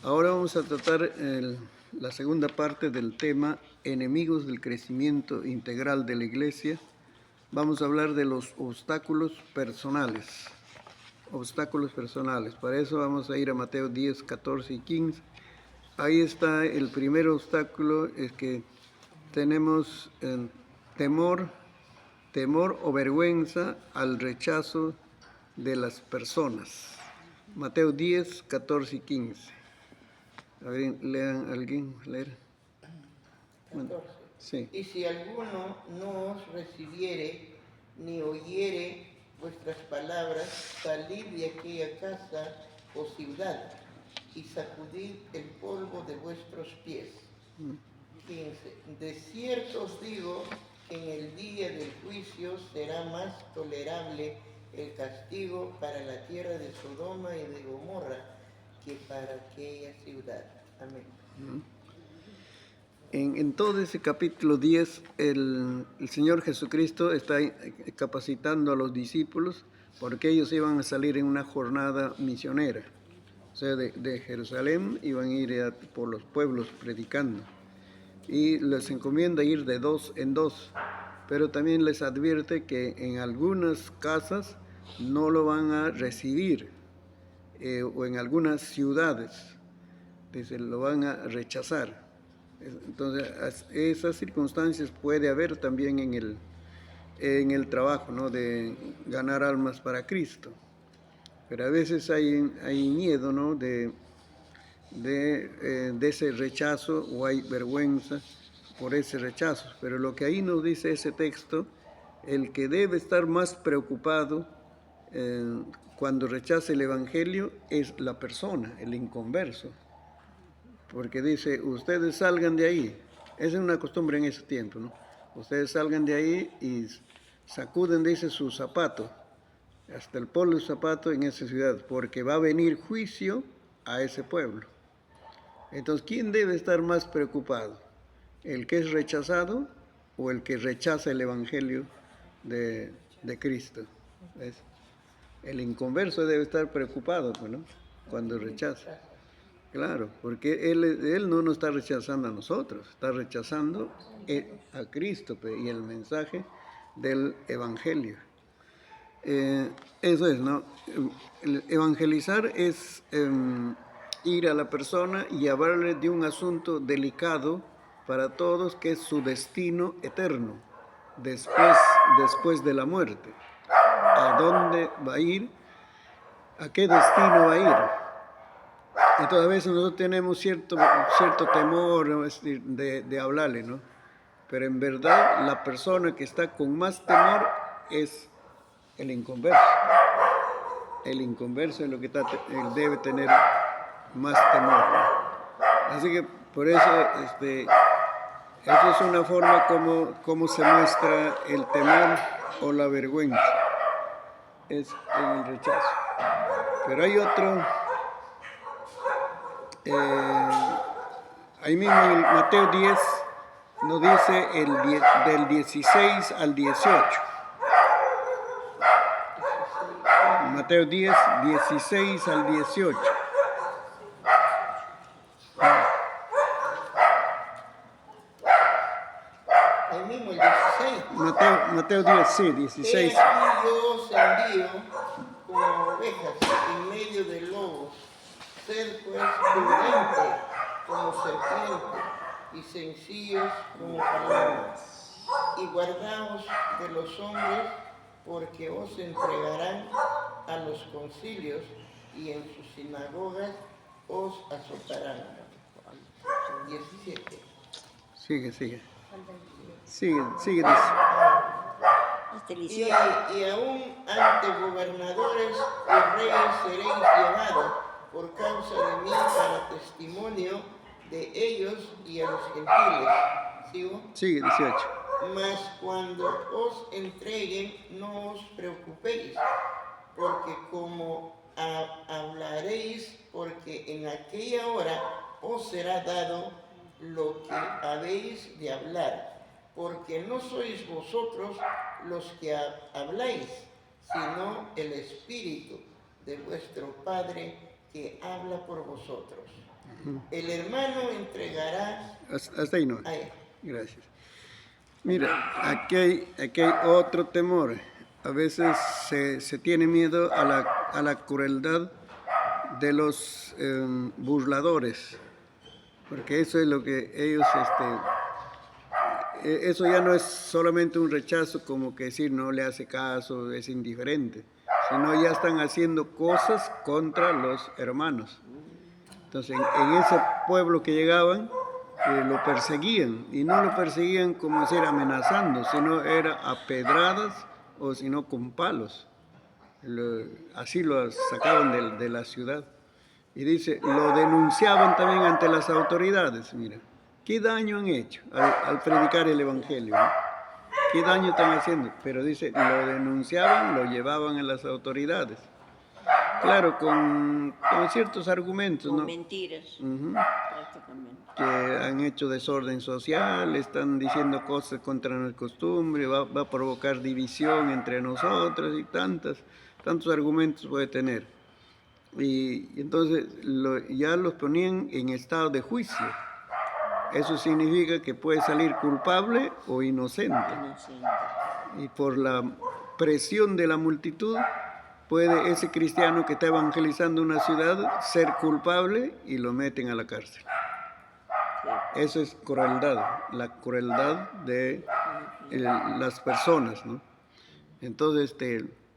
Ahora vamos a tratar la segunda parte del tema enemigos del crecimiento integral de la Iglesia. Vamos a hablar de los obstáculos personales. Obstáculos personales. Para eso vamos a ir a Mateo 10, 14 y 15. Ahí está el primer obstáculo, es que tenemos temor o vergüenza al rechazo de las personas. Mateo 10, 14 y 15. A ver, lean, ¿alguien leer? 14. Sí. Y si alguno no os recibiere ni oyere vuestras palabras, salid de aquella casa o ciudad y sacudid el polvo de vuestros pies. 15. De cierto os digo que en el día del juicio será más tolerable el castigo para la tierra de Sodoma y de Gomorra que para aquella ciudad. Amén. En todo ese capítulo 10, el Señor Jesucristo está capacitando a los discípulos porque ellos iban a salir en una jornada misionera. O sea, de Jerusalén iban a ir por los pueblos predicando. Y les encomienda ir de dos en dos, pero también les advierte que en algunas casas no lo van a recibir, o en algunas ciudades, dice, lo van a rechazar. Entonces, esas circunstancias puede haber también en el trabajo, ¿no?, de ganar almas para Cristo. Pero a veces hay miedo, ¿no?, de ese rechazo, o hay vergüenza por ese rechazo. Pero lo que ahí nos dice ese texto, el que debe estar más preocupado cuando rechaza el Evangelio es la persona, el inconverso. Porque dice, ustedes salgan de ahí. Esa es una costumbre en ese tiempo, ¿no? Ustedes salgan de ahí y sacuden, dice, sus zapatos, hasta el polvo de zapato en esa ciudad, porque va a venir juicio a ese pueblo. Entonces, ¿quién debe estar más preocupado? ¿El que es rechazado o el que rechaza el Evangelio de Cristo? ¿Ves? El inconverso debe estar preocupado, ¿no?, cuando rechaza. Claro, porque él no nos está rechazando a nosotros, está rechazando a Cristo y el mensaje del Evangelio. Eso es, ¿no? Evangelizar es ir a la persona y hablarle de un asunto delicado para todos, que es su destino eterno, después de la muerte. ¿A dónde va a ir? ¿A qué destino va a ir? Entonces a veces nosotros tenemos cierto temor, ¿no?, de hablarle, ¿no? Pero en verdad la persona que está con más temor es el inconverso. El inconverso es lo que él debe tener más temor, ¿no? Así que por eso, eso es una forma como se muestra el temor o la vergüenza, es el rechazo. Pero hay otro, ahí mismo en Mateo 10 nos dice del 16 al 18. Mateo 10, 16 al 18. Ahí mismo, el 16. Mateo 10, sí, 16. He aquí yo os envío como ovejas en medio de lobos. Sed pues prudentes como serpientes y sencillos como palomas. Y guardaos de los hombres, porque os entregarán a los concilios y en sus sinagogas os azotarán. 17. Sigue. Sigue, dice. Y aún ante gobernadores y reyes seréis llevados por causa de mí para testimonio de ellos y a los gentiles. ¿Sigo? Sigue, 18. Mas cuando os entreguen, no os preocupéis, porque como hablaréis, porque en aquella hora os será dado lo que habéis de hablar, porque no sois vosotros los que habláis, sino el Espíritu de vuestro Padre que habla por vosotros. El hermano entregará... Hasta ahí no. Ay, Gracias. Mira, aquí hay otro temor. A veces se tiene miedo a la crueldad de los burladores, porque eso es lo que ellos, eso ya no es solamente un rechazo como que decir no le hace caso, es indiferente, sino ya están haciendo cosas contra los hermanos. Entonces, en ese pueblo que llegaban, lo perseguían, y no lo perseguían como decir amenazando, sino era a pedradas o sino con palos. Así lo sacaban de la ciudad. Y dice, lo denunciaban también ante las autoridades. Mira, ¿qué daño han hecho al predicar el Evangelio? ¿No? ¿Qué daño están haciendo? Pero dice, lo denunciaban, lo llevaban a las autoridades. Claro, con ciertos argumentos, Con ¿no? mentiras, Ujú. prácticamente. Que han hecho desorden social, están diciendo cosas contra nuestra costumbre, va a provocar división entre nosotros y tantos argumentos puede tener. Y entonces ya los ponían en estado de juicio. Eso significa que puede salir culpable o inocente. Inocente. Y por la presión de la multitud, puede ese cristiano que está evangelizando una ciudad ser culpable y lo meten a la cárcel. Eso es crueldad, la crueldad de las personas, ¿no? Entonces,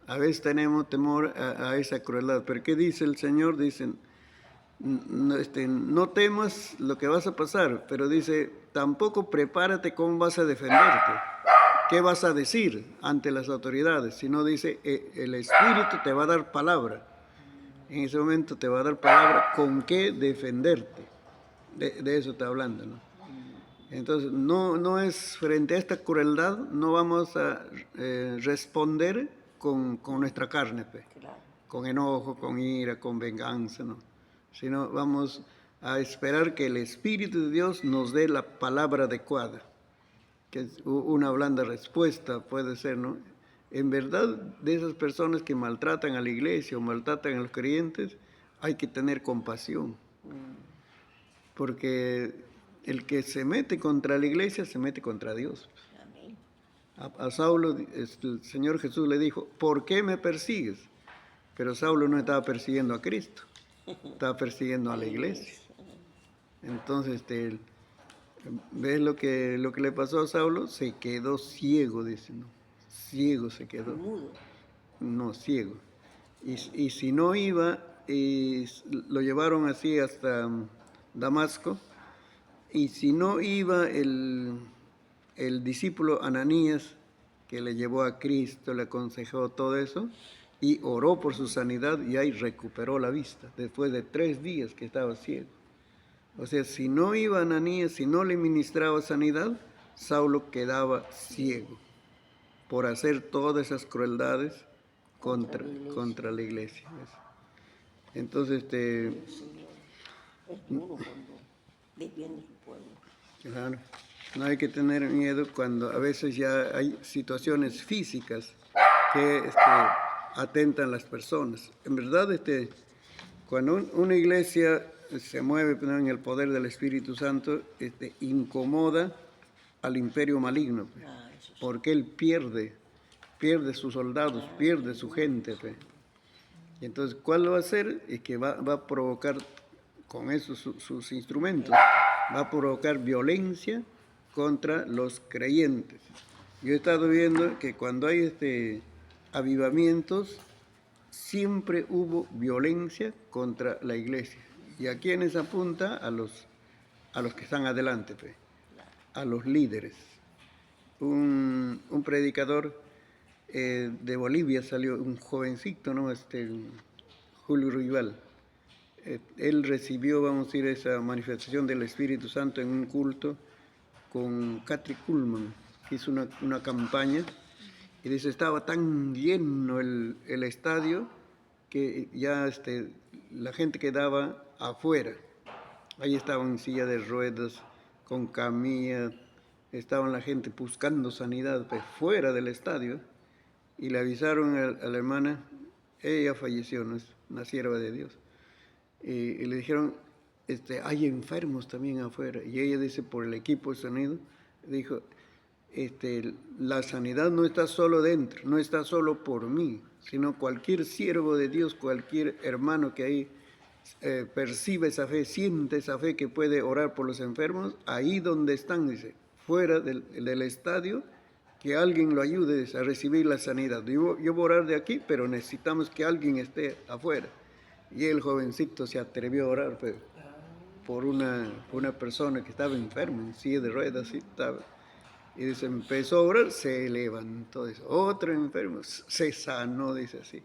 a veces tenemos temor a esa crueldad. Pero ¿qué dice el Señor? Dicen, no temas lo que vas a pasar, pero dice, tampoco prepárate cómo vas a defenderte, qué vas a decir ante las autoridades, sino dice, el Espíritu te va a dar palabra. En ese momento te va a dar palabra con qué defenderte. De eso está hablando, ¿no? Entonces, no es frente a esta crueldad, no vamos a responder con nuestra carne, Claro. con enojo, con ira, con venganza, ¿no? Sino vamos a esperar que el Espíritu de Dios nos dé la palabra adecuada, que es una blanda respuesta, puede ser, ¿no? En verdad, de esas personas que maltratan a la iglesia o maltratan a los creyentes, hay que tener compasión. Porque el que se mete contra la iglesia se mete contra Dios. Amén. A Saulo, el Señor Jesús le dijo, ¿por qué me persigues? Pero Saulo no estaba persiguiendo a Cristo, estaba persiguiendo a la iglesia. Entonces, ¿ves lo que le pasó a Saulo? Se quedó ciego, dice, ¿no? Ciego se quedó. Mudo. No, ciego. Y si no iba, y lo llevaron así hasta Damasco, y si no iba el discípulo Ananías, que le llevó a Cristo, le aconsejó todo eso, y oró por su sanidad, y ahí recuperó la vista, después de 3 días que estaba ciego. O sea, si no iba Ananías, si no le ministraba sanidad, Saulo quedaba ciego por hacer todas esas crueldades contra la iglesia. Entonces, El Señor es duro cuando defiende su pueblo. claro, no hay que tener miedo cuando a veces ya hay situaciones físicas que atentan a las personas. En verdad, cuando una iglesia se mueve en el poder del Espíritu Santo, incomoda al imperio maligno, Eso sí. porque él pierde sus soldados, pierde su gente. Y entonces, ¿cuál lo va a hacer? Es que va a provocar con eso sus instrumentos, va a provocar violencia contra los creyentes. Yo he estado viendo que cuando hay avivamientos, siempre hubo violencia contra la iglesia. ¿Y a quiénes apunta? A los que están adelante, a los líderes. Un predicador de Bolivia salió, un jovencito, ¿no? Julio Ruibal. Él recibió, vamos a decir, esa manifestación del Espíritu Santo en un culto con Katri Kuhlman, que hizo una campaña, y dice, estaba tan lleno el estadio que ya la gente quedaba afuera. Ahí estaban en silla de ruedas, con camilla, estaban la gente buscando sanidad fuera del estadio, y le avisaron a la hermana, ella falleció, no es una sierva de Dios. y le dijeron, hay enfermos también afuera. Y ella dice, por el equipo de sonido, dijo, la sanidad no está solo dentro, no está solo por mí, sino cualquier siervo de Dios, cualquier hermano que ahí percibe esa fe, siente esa fe que puede orar por los enfermos, ahí donde están, dice, fuera del estadio, que alguien lo ayude a recibir la sanidad. Yo voy a orar de aquí, pero necesitamos que alguien esté afuera. Y el jovencito se atrevió a orar por una persona que estaba enferma, en silla de ruedas, así estaba. Y dice, empezó a orar, se levantó, dice, otro enfermo, se sanó, dice así.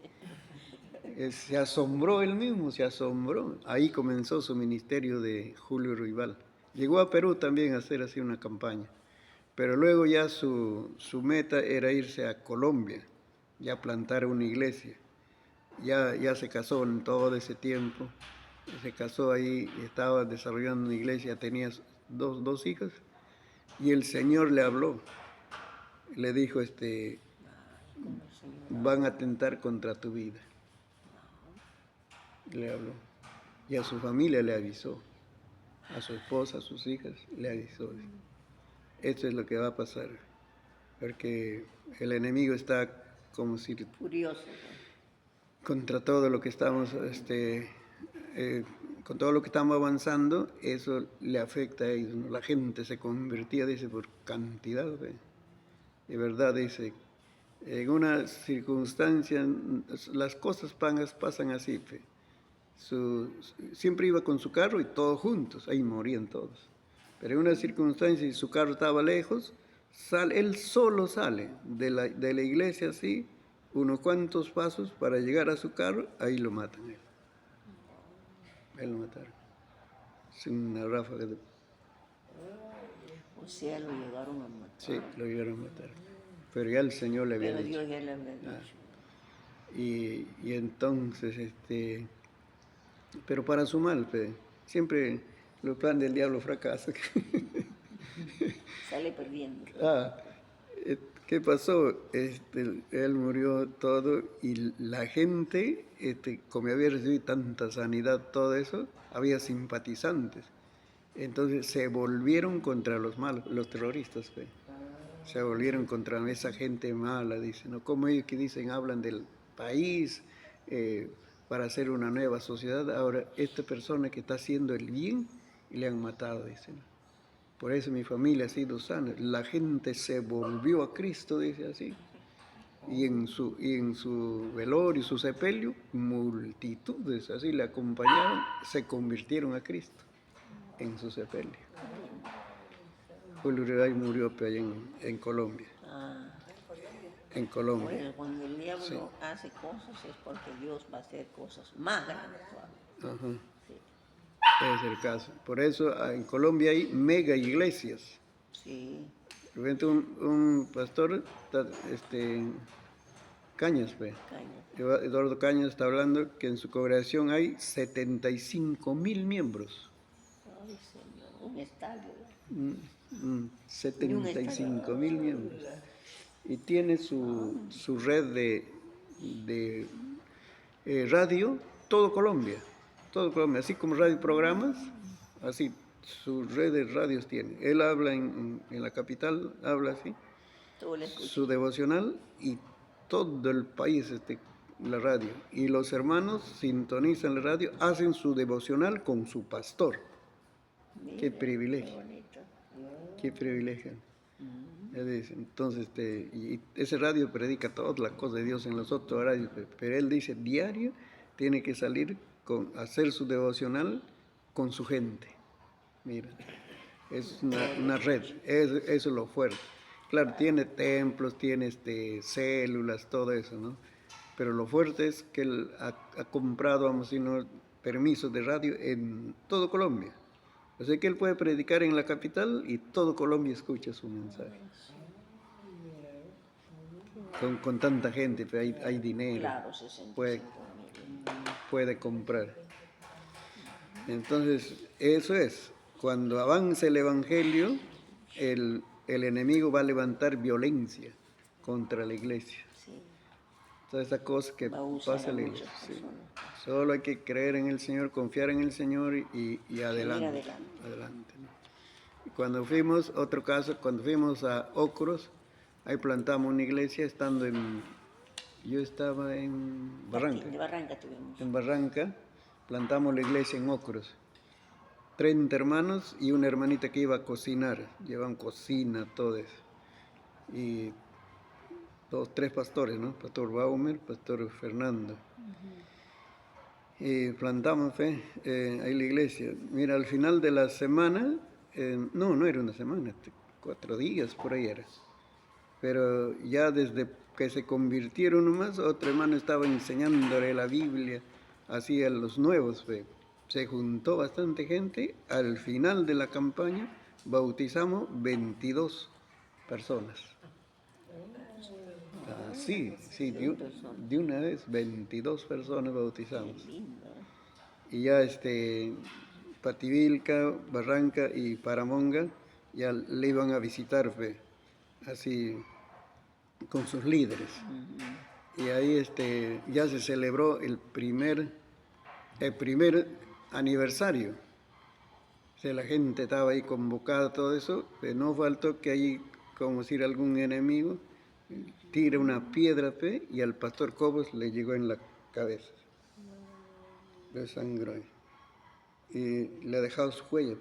Se asombró él mismo, se asombró. Ahí comenzó su ministerio de Julio Ruibal. Llegó a Perú también a hacer así una campaña. Pero luego ya su meta era irse a Colombia, ya plantar una iglesia. Ya se casó en todo ese tiempo. Se casó ahí, estaba desarrollando una iglesia, tenía dos hijas. Y el Señor le habló. Le dijo, van a atentar contra tu vida. Le habló. Y a su familia le avisó. A su esposa, a sus hijas, le avisó. Esto es lo que va a pasar. Porque el enemigo está como si Furioso. contra todo lo que estamos, con todo lo que estamos avanzando, eso le afecta a ellos, ¿no? La gente se convertía, dice, por cantidad, de verdad, dice, en una circunstancia, las cosas pasan así, siempre iba con su carro y todos juntos, ahí morían todos. Pero en una circunstancia, y su carro estaba lejos, él solo sale de la iglesia así, unos cuantos pasos para llegar a su carro, ahí lo matan él. Él lo mataron. Sin una ráfaga de... O sea, lo llegaron a matar. Sí, lo llegaron a matar. Pero ya el Señor le había Pero dicho. Dios ya le había dicho. Y entonces, pero para su mal, siempre los planes del diablo fracasan. Sale perdiendo. ¿Qué pasó? Él murió todo y la gente, como había recibido tanta sanidad, todo eso, había simpatizantes. Entonces se volvieron contra los malos, los terroristas. Se volvieron contra esa gente mala, dicen, ¿no? Como ellos que dicen, hablan del país para hacer una nueva sociedad. Ahora, esta persona que está haciendo el bien, y le han matado, dicen. Por eso mi familia ha sido sana. La gente se volvió a Cristo, dice así. Y en su velorio, su sepelio, multitudes así le acompañaron, se convirtieron a Cristo en su sepelio. Julio Uruguay murió en Colombia. En Colombia. Bueno, cuando el diablo Sí. hace cosas es porque Dios va a hacer cosas más grandes todavía. Ajá. Sí. Es el caso. Por eso en Colombia hay mega iglesias. Sí. De repente un pastor, Cañas, Caña. Eduardo Cañas está hablando que en su congregación hay 75.000 miembros. Ay, Señor, un estadio. 75.000 miembros. Y tiene su red de radio, todo Colombia, así como radio programas, así su red de radios tiene. Él habla en la capital, habla así, Todo le escucha. su devocional y todo el país la radio. Y los hermanos sintonizan la radio, hacen su devocional con su pastor. Mira, Qué privilegio. Qué bonito. Qué privilegio. Entonces, y ese radio predica todas las cosas de Dios en los otros radios, pero él dice, diario tiene que salir a hacer su devocional con su gente. Mira, es una red, eso es lo fuerte. Claro, tiene templos, tiene células, todo eso, ¿no? Pero lo fuerte es que él ha comprado, vamos a decir, permisos de radio en todo Colombia. O sea que él puede predicar en la capital y todo Colombia escucha su mensaje. Con tanta gente, pero hay dinero, Claro, 65.000. puede comprar. Entonces, eso es. Cuando avance el Evangelio, el enemigo va a levantar violencia contra la iglesia. Sí. Toda esa cosa que Va a usar pasa a en la muchas iglesia. Sí. personas. Solo hay que creer en el Señor, confiar en el Señor y adelante. adelante. Adelante, ¿no? Y cuando fuimos, otro caso, cuando fuimos a Ocros, ahí plantamos una iglesia estando yo estaba en Barranca. De Barranca tuvimos. En Barranca, plantamos la iglesia en Ocros. 30 hermanos y una hermanita que iba a cocinar, llevan cocina, todo eso. Y tres pastores, ¿no? Pastor Baumer, Pastor Fernando. Y plantamos ahí la iglesia. Mira, al final de la semana, no era una semana, 4 días por ahí era. Pero ya desde que se convirtieron nomás, otro hermano estaba enseñándole la Biblia, así a los nuevos. Se juntó bastante gente. Al final de la campaña bautizamos 22 personas. Sí, de una vez 22 personas bautizamos. Y ya Pativilca, Barranca y Paramonga ya le iban a visitar, así con sus líderes. Y ahí ya se celebró el primer aniversario. O sea, la gente estaba ahí convocada, todo eso, pero no faltó que ahí, como decir, algún enemigo tira una piedra y al pastor Cobos le llegó en la cabeza. Le sangró ahí. Y le ha dejado su huella,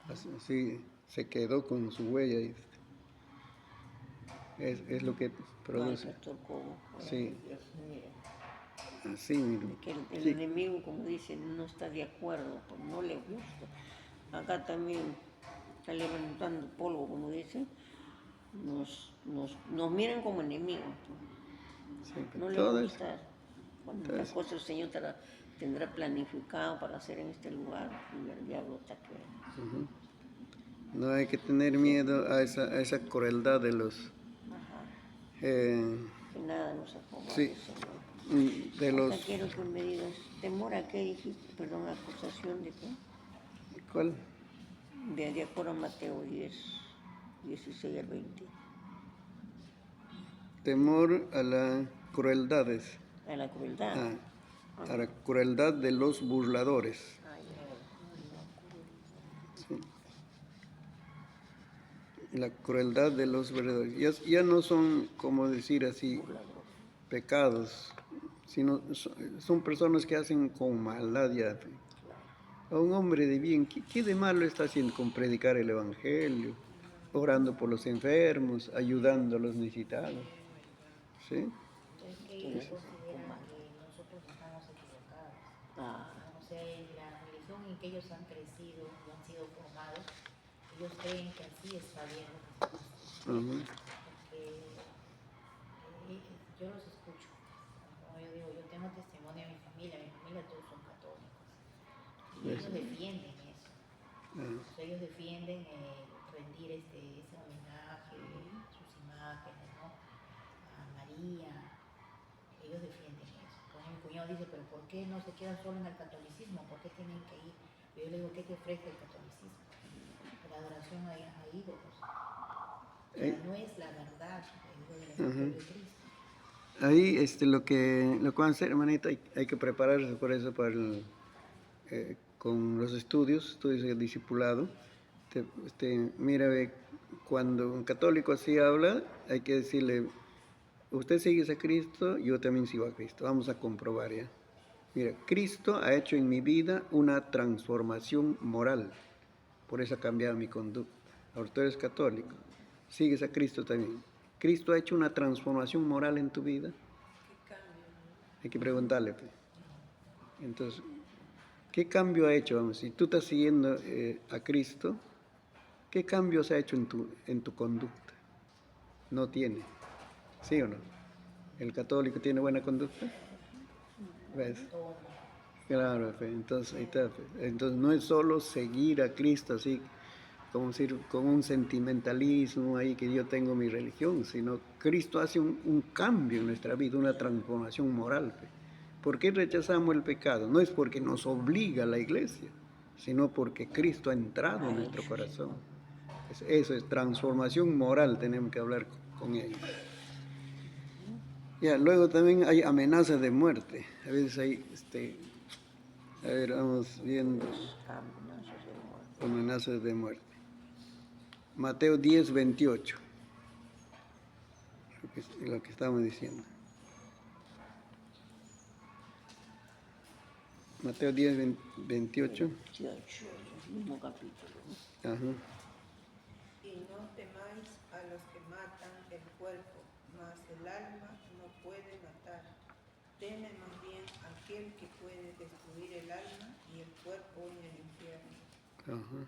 así se quedó con su huella ahí. Es lo que produce. Sí. Así mismo. Que el Sí. enemigo, como dicen, no está de acuerdo, pues no le gusta. Acá también está levantando polvo, como dicen. Nos miran como enemigos. Sí, No le gusta. Cuando las cosas el Señor tendrá planificado para hacer en este lugar, y el diablo está que... No hay que tener miedo a esa crueldad de los... que nada nos acomoda. Sí, de los... Ahora quiero que me digas, ¿temor a qué dijiste? Perdón, acusación de qué? ¿Cuál? De acuerdo a Mateo 10, 16 al 20. Temor a las crueldades. A la crueldad. A la crueldad de los burladores. Sí. La crueldad de los burladores. Ya no son, como decir así, pecados, sino son personas que hacen con maldad ya. A un hombre de bien, ¿qué de malo está haciendo con predicar el Evangelio, orando por los enfermos, ayudando a los necesitados? ¿Sí? Es que ellos consideran que nosotros estamos equivocados. O sea, en la religión en que ellos han crecido y han sido formados, ellos creen que así está bien. Porque yo los escucho. Como yo digo, yo tengo testimonio de mi familia todos son católicos. Y ellos defienden eso. O sea, ellos defienden rendir ese homenaje, sus imágenes, ¿no? A María. Ellos defienden eso. Entonces mi cuñado dice, pero ¿por qué no se quedan solo en el catolicismo? ¿Por qué tienen que ir? Yo le digo, ¿qué te ofrece el catolicismo? La adoración a ídolos. No es la verdad del Evangelio de Cristo. Ahí lo que van a hacer, hermanita, hay que prepararse por eso con los estudios de discipulado. Mira, cuando un católico así habla, hay que decirle, usted sigue a Cristo, yo también sigo a Cristo. Vamos a comprobar ya. Mira, Cristo ha hecho en mi vida una transformación moral. Por eso ha cambiado mi conducta. Ahora tú eres católico, sigues a Cristo también. ¿Cristo ha hecho una transformación moral en tu vida? Hay que preguntarle. Entonces, ¿qué cambio ha hecho? Vamos, si tú estás siguiendo a Cristo, ¿qué cambios ha hecho en tu conducta? No tiene. ¿Sí o no? ¿El católico tiene buena conducta? ¿Ves? Claro, entonces ahí está. Entonces no es solo seguir a Cristo así, como decir, con un sentimentalismo ahí que yo tengo mi religión, sino Cristo hace un cambio en nuestra vida, una transformación moral. ¿Por qué rechazamos el pecado? No es porque nos obliga la iglesia, sino porque Cristo ha entrado en nuestro corazón. Eso es transformación moral, tenemos que hablar con ellos. Ya, luego también hay amenazas de muerte. A veces hay, a ver, vamos viendo Amenazas de muerte. amenazas de muerte. Mateo 10, 28. Lo que estamos diciendo. Mateo 10, 28. 28, el mismo capítulo, ¿no? Ajá. Y no temáis a los que matan el cuerpo, mas el alma no puede matar. Teme más bien a aquel que puede destruir el alma y el cuerpo en el infierno. Ajá.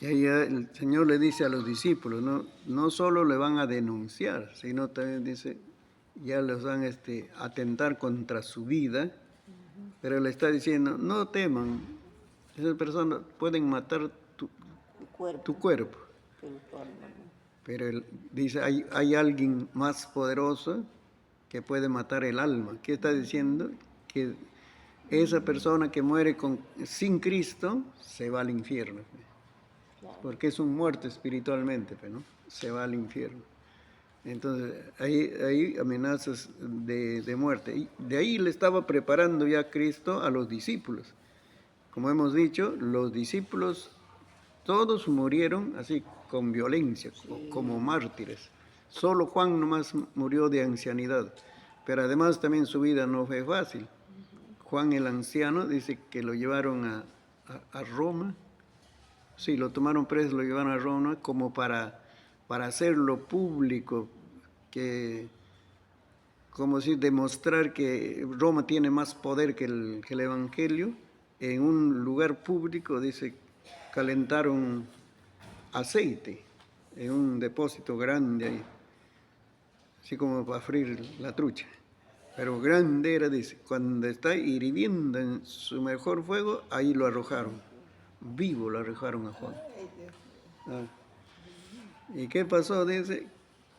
Y ahí ya el Señor le dice a los discípulos, no solo le van a denunciar, sino también dice, ya los van a atentar contra su vida, pero le está diciendo, no teman, esas personas pueden matar tu cuerpo, Pero tu alma no. pero él dice, hay alguien más poderoso que puede matar el alma. ¿Qué está diciendo? Que esa persona que muere sin Cristo se va al infierno. Claro. Porque es un muerto espiritualmente, ¿no? Se va al infierno. Entonces, hay amenazas de muerte. Y de ahí le estaba preparando ya Cristo a los discípulos. Como hemos dicho, los discípulos todos murieron así con violencia, como mártires. Solo Juan nomás murió de ancianidad. Pero además también su vida no fue fácil. Juan el anciano dice que lo llevaron a Roma. Sí, lo tomaron preso, lo llevaron a Roma como para hacerlo público, como si demostrar que Roma tiene más poder que el Evangelio. En un lugar público, dice, calentaron aceite en un depósito grande ahí, así como para freír la trucha. Pero grande era, dice, cuando está hirviendo en su mejor fuego, ahí lo arrojaron. Vivo lo arrojaron a Juan. Ah. ¿Y qué pasó? Dice,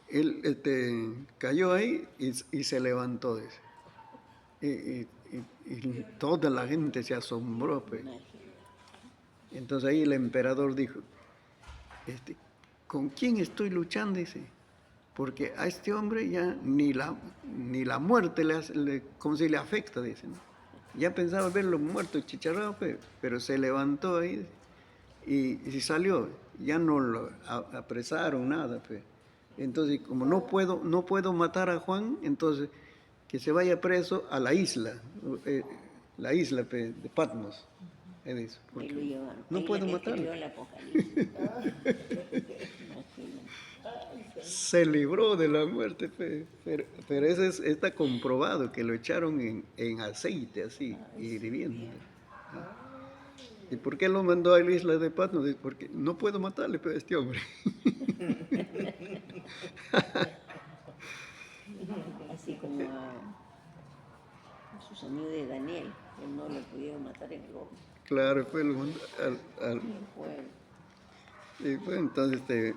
él cayó ahí y se levantó, dice. Y toda la gente se asombró. Pues. Entonces ahí el emperador dijo, ¿con quién estoy luchando? Dice, porque a este hombre ya ni la muerte como si le afecta, dice, ¿no? Ya pensaba verlo muerto, chicharrado, pero se levantó ahí y salió. Ya no lo apresaron, nada. Entonces, como no puedo matar a Juan, entonces que se vaya preso a la isla de Patmos. Eso, Ahí lo llevaron. no ahí puedo la que matarlo. escribió el Apocalipsis. Se libró de la muerte, pero eso está comprobado, que lo echaron en aceite, así, hirviendo. ¿Y por qué lo mandó a la isla de Patmos? Porque no puedo matarle a este hombre. Así como a sus amigos de Daniel, que no le pudieron matar en el horno. Claro, fue lo mandó y pues, entonces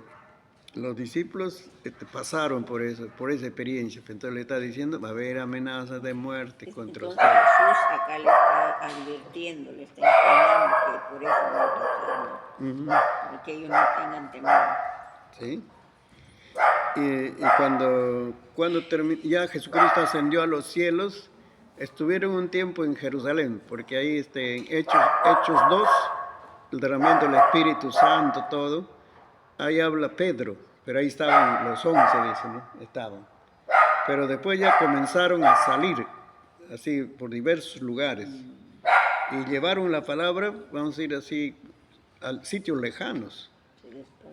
los discípulos pasaron por esa experiencia. Entonces le está diciendo, va a haber amenazas de muerte contra Entonces ustedes. Jesús acá le está advirtiendo, le está enseñando que por eso no pasaron, para que ellos no tengan temor. ¿Sí? Y cuando ya Jesucristo ascendió a los cielos, estuvieron un tiempo en Jerusalén, porque ahí en Hechos 2, el derramamiento del Espíritu Santo, todo, ahí habla Pedro, pero ahí estaban los 11, dice, ¿no? Estaban. Pero después ya comenzaron a salir, así, por diversos lugares, y llevaron la palabra, vamos a ir así, a sitios lejanos.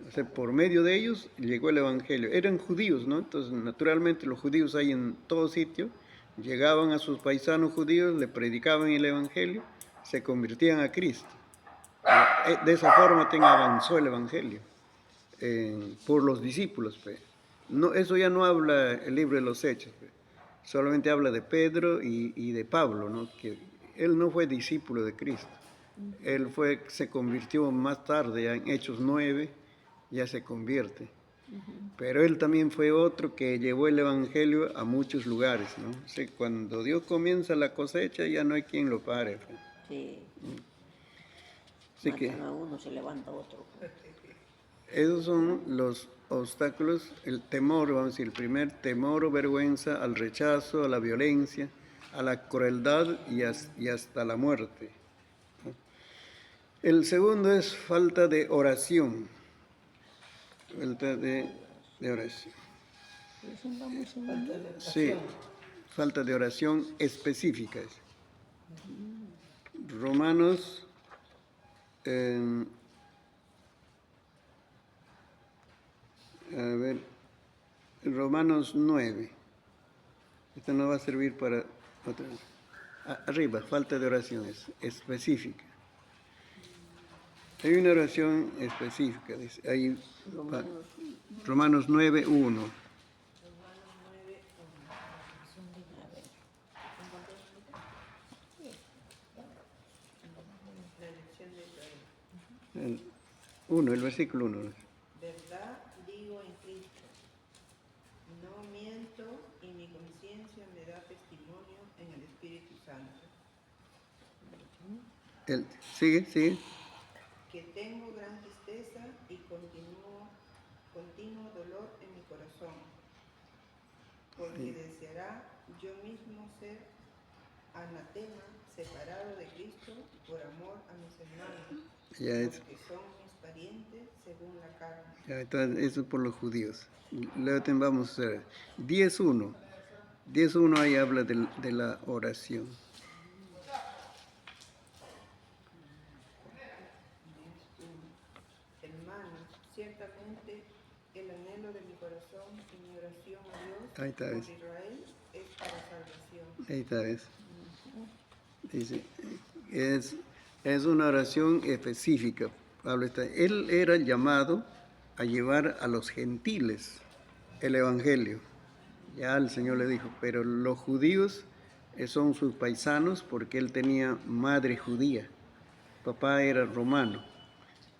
O sea, por medio de ellos llegó el Evangelio. Eran judíos, ¿no? Entonces, naturalmente, los judíos hay en todo sitio. Llegaban a sus paisanos judíos, le predicaban el Evangelio, se convertían a Cristo. De esa forma avanzó el Evangelio por los discípulos. No, eso ya no habla el libro de los Hechos. Solamente habla de Pedro y de Pablo, ¿no? Que él no fue discípulo de Cristo. Él se convirtió más tarde, ya en Hechos 9, ya se convierte. Pero él también fue otro que llevó el Evangelio a muchos lugares, ¿no? O sea, cuando Dios comienza la cosecha, ya no hay quien lo pare. Sí. Así que, Matan a uno, se levanta otro. Esos son los obstáculos, el temor, vamos a decir, el primer temor o vergüenza al rechazo, a la violencia, a la crueldad y hasta la muerte. El segundo es falta de oración. Falta de oración. Sí, falta de oración específica. Romanos, Romanos 9. Esto no va a servir para otra. Arriba, falta de oración específica. Hay una oración específica, dice, hay Romanos 9, 1. El versículo 1. Verdad digo en Cristo, no miento y mi conciencia me da testimonio en el Espíritu Santo. Sigue. Que tengo gran tristeza y continuo dolor en mi corazón, porque deseará yo mismo ser anatema, separado de Cristo por amor a mis hermanos, porque son mis parientes según la carne. Entonces, eso por los judíos. Luego vamos a hacer 10.1. 10.1 ahí habla de la oración. Hermanos, ciertamente el anhelo de mi corazón y mi oración a Dios Ahí está, por ¿ves? Israel es para salvación. Ahí está, ¿ves? Dice, es una oración específica. Pablo está, él era llamado a llevar a los gentiles el evangelio. Ya el Señor le dijo, pero los judíos son sus paisanos porque él tenía madre judía. Papá era romano.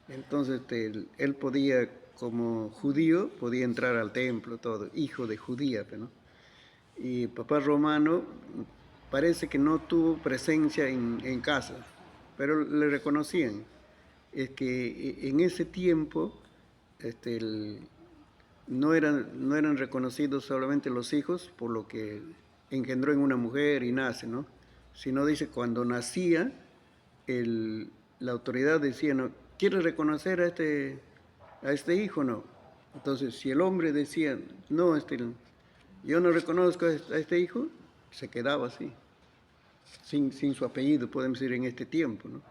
Entonces él podía, como judío, podía entrar al templo, todo, hijo de judía, ¿no? Y papá romano parece que no tuvo presencia en casa, pero le reconocían. Es que en ese tiempo no eran reconocidos solamente los hijos por lo que engendró en una mujer y nace, ¿no? Sino dice, cuando nacía, la autoridad decía, ¿no? ¿Quiere reconocer a este hijo? No. Entonces, si el hombre decía, no, yo no reconozco a este hijo, se quedaba así, sin su apellido, podemos decir, en este tiempo, ¿no?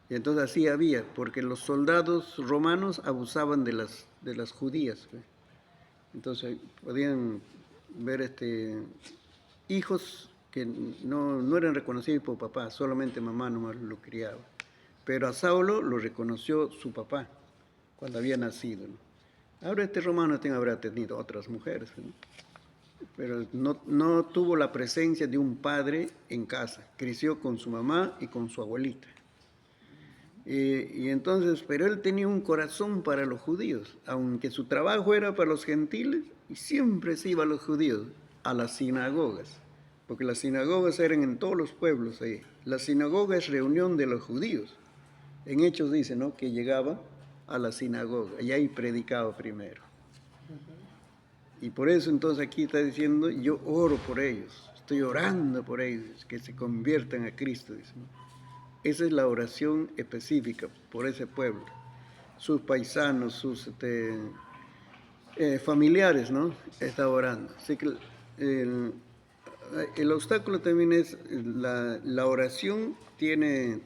Y entonces así había, porque los soldados romanos abusaban de las judías, ¿ve? Entonces podían ver hijos que no eran reconocidos por papá, solamente mamá nomás lo criaba. Pero a Saulo lo reconoció su papá cuando había nacido, ¿no? Ahora romano habrá tenido otras mujeres, ¿no? Pero no tuvo la presencia de un padre en casa, creció con su mamá y con su abuelita. Y entonces, pero él tenía un corazón para los judíos, aunque su trabajo era para los gentiles, y siempre se iba a los judíos, a las sinagogas, porque las sinagogas eran en todos los pueblos ahí. La sinagoga es reunión de los judíos. En Hechos dice, ¿no?, que llegaba a la sinagoga y ahí predicaba primero. Y por eso entonces aquí está diciendo, yo oro por ellos, estoy orando por ellos, que se conviertan a Cristo, dice, ¿no? Esa es la oración específica por ese pueblo. Sus paisanos, sus familiares, ¿no? Está orando. Así que el obstáculo también es la oración tiene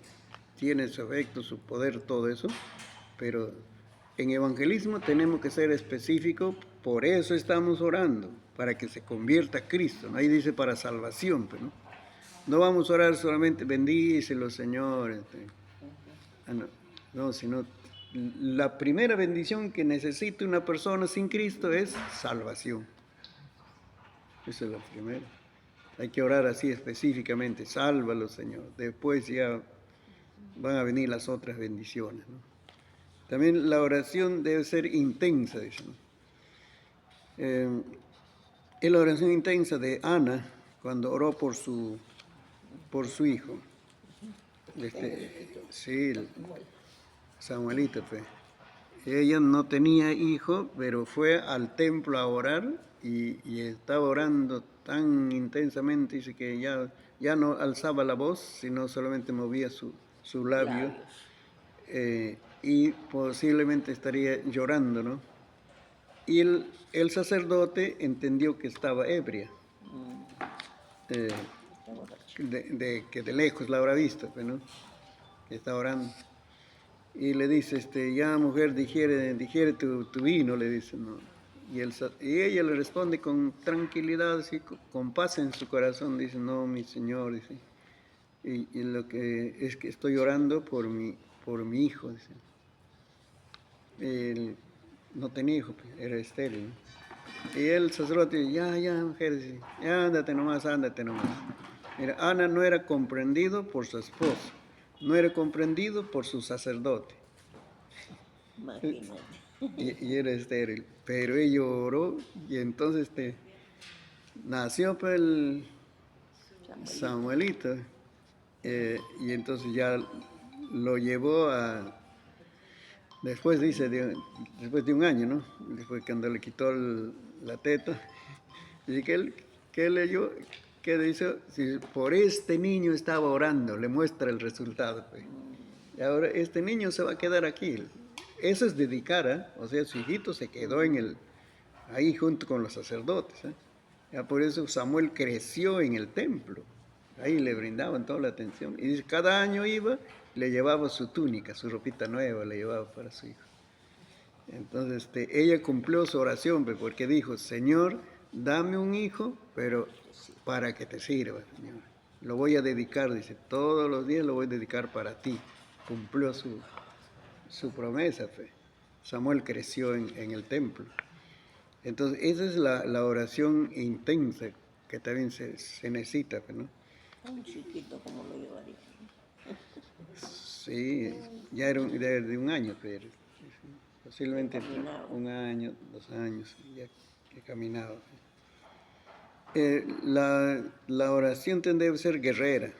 su efecto, su poder, todo eso, pero en evangelismo tenemos que ser específicos, por eso estamos orando, para que se convierta a Cristo, ¿no? Ahí dice para salvación, ¿no? No vamos a orar solamente, bendícelo, Señor. No, sino la primera bendición que necesita una persona sin Cristo es salvación. Esa es la primera. Hay que orar así específicamente, sálvalo, Señor. Después ya van a venir las otras bendiciones, ¿no? También la oración debe ser intensa, dice, ¿no? Es la oración intensa de Ana cuando oró por su hijo. Sí, Samuelito, pues. ella no tenía hijo, pero fue al templo a orar y estaba orando tan intensamente, dice que ya no alzaba la voz, sino solamente movía su labio. Labios. Y posiblemente estaría llorando, ¿no? Y el sacerdote entendió que estaba ebria, eh, Está borracha. que de lejos la habrá visto, pues, ¿no? Que está orando. Y le dice, ya mujer, digiere tu vino, le dice, ¿no? Y ella le responde con tranquilidad, así, con paz en su corazón, dice, no, mi señor, dice, y lo que es que estoy orando por mi hijo, dice. Él no tenía hijo, pues, era estéril, ¿no? Y el sacerdote, ya, mujer, dice, ya ándate nomás. Mira, Ana no era comprendido por su esposo, no era comprendido por su sacerdote. Imagínate. Y era estéril, pero ella oró y entonces nació pues, el Samuelito, y entonces ya lo llevó después dice, después de un año, ¿no? Después cuando le quitó la teta, y que él leyó, que dice, si por este niño estaba orando, le muestra el resultado, pues. Y ahora este niño se va a quedar aquí. Eso es dedicar, ¿eh? O sea, su hijito se quedó ahí junto con los sacerdotes, ¿eh? Ya por eso Samuel creció en el templo. Ahí le brindaban toda la atención. Y dice, cada año iba, le llevaba su túnica, su ropita nueva, le llevaba para su hijo. Entonces ella cumplió su oración, pues, porque dijo, Señor, dame un hijo, pero para que te sirva, Señor. Lo voy a dedicar, dice, todos los días lo voy a dedicar para ti. Cumplió su promesa, pues. Samuel creció en el templo. Entonces, esa es la oración intensa que también se necesita, pues, ¿no? Un chiquito como lo llevaría. Sí, ya era de un año, pero posiblemente Caminaba. 1 año, 2 años, ya que caminaba. La oración debe ser guerrera.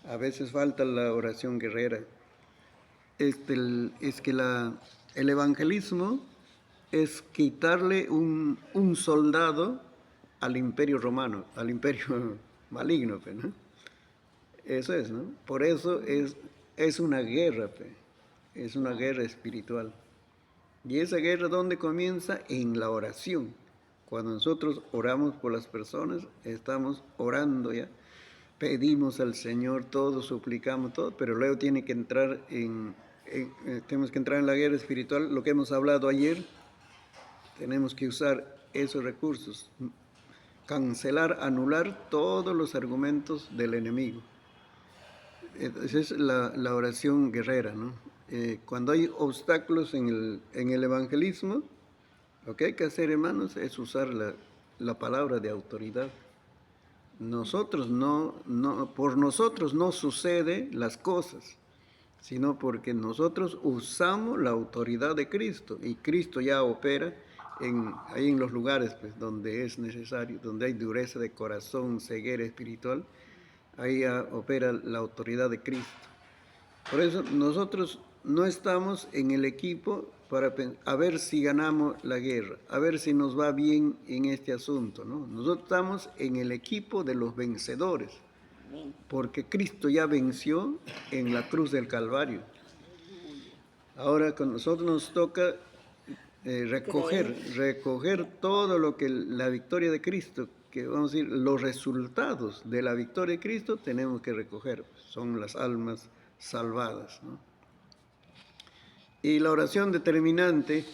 A veces falta la oración guerrera. Es que el evangelismo es quitarle un soldado al imperio romano, al imperio maligno, pues, ¿no? Eso es, ¿no? Por eso es una guerra, pues, es una guerra espiritual. Y esa guerra, ¿dónde comienza? En la oración. Cuando nosotros oramos por las personas, estamos orando ya, pedimos al Señor todo, suplicamos todo, pero luego tiene que entrar tenemos que entrar en la guerra espiritual, lo que hemos hablado ayer, tenemos que usar esos recursos, cancelar, anular todos los argumentos del enemigo. Esa es la oración guerrera, ¿no? Cuando hay obstáculos en el evangelismo, lo que hay que hacer, hermanos, es usar la palabra de autoridad. Por nosotros no suceden las cosas, sino porque nosotros usamos la autoridad de Cristo y Cristo ya opera ahí en los lugares, pues, donde es necesario, donde hay dureza de corazón, ceguera espiritual, ahí ya opera la autoridad de Cristo. Por eso nosotros no estamos en el equipo a ver si ganamos la guerra, a ver si nos va bien en este asunto, ¿no? Nosotros estamos en el equipo de los vencedores, porque Cristo ya venció en la cruz del Calvario. Ahora con nosotros nos toca recoger todo lo que la victoria de Cristo, que vamos a decir, los resultados de la victoria de Cristo tenemos que recoger, son las almas salvadas, ¿no? Y la oración determinante,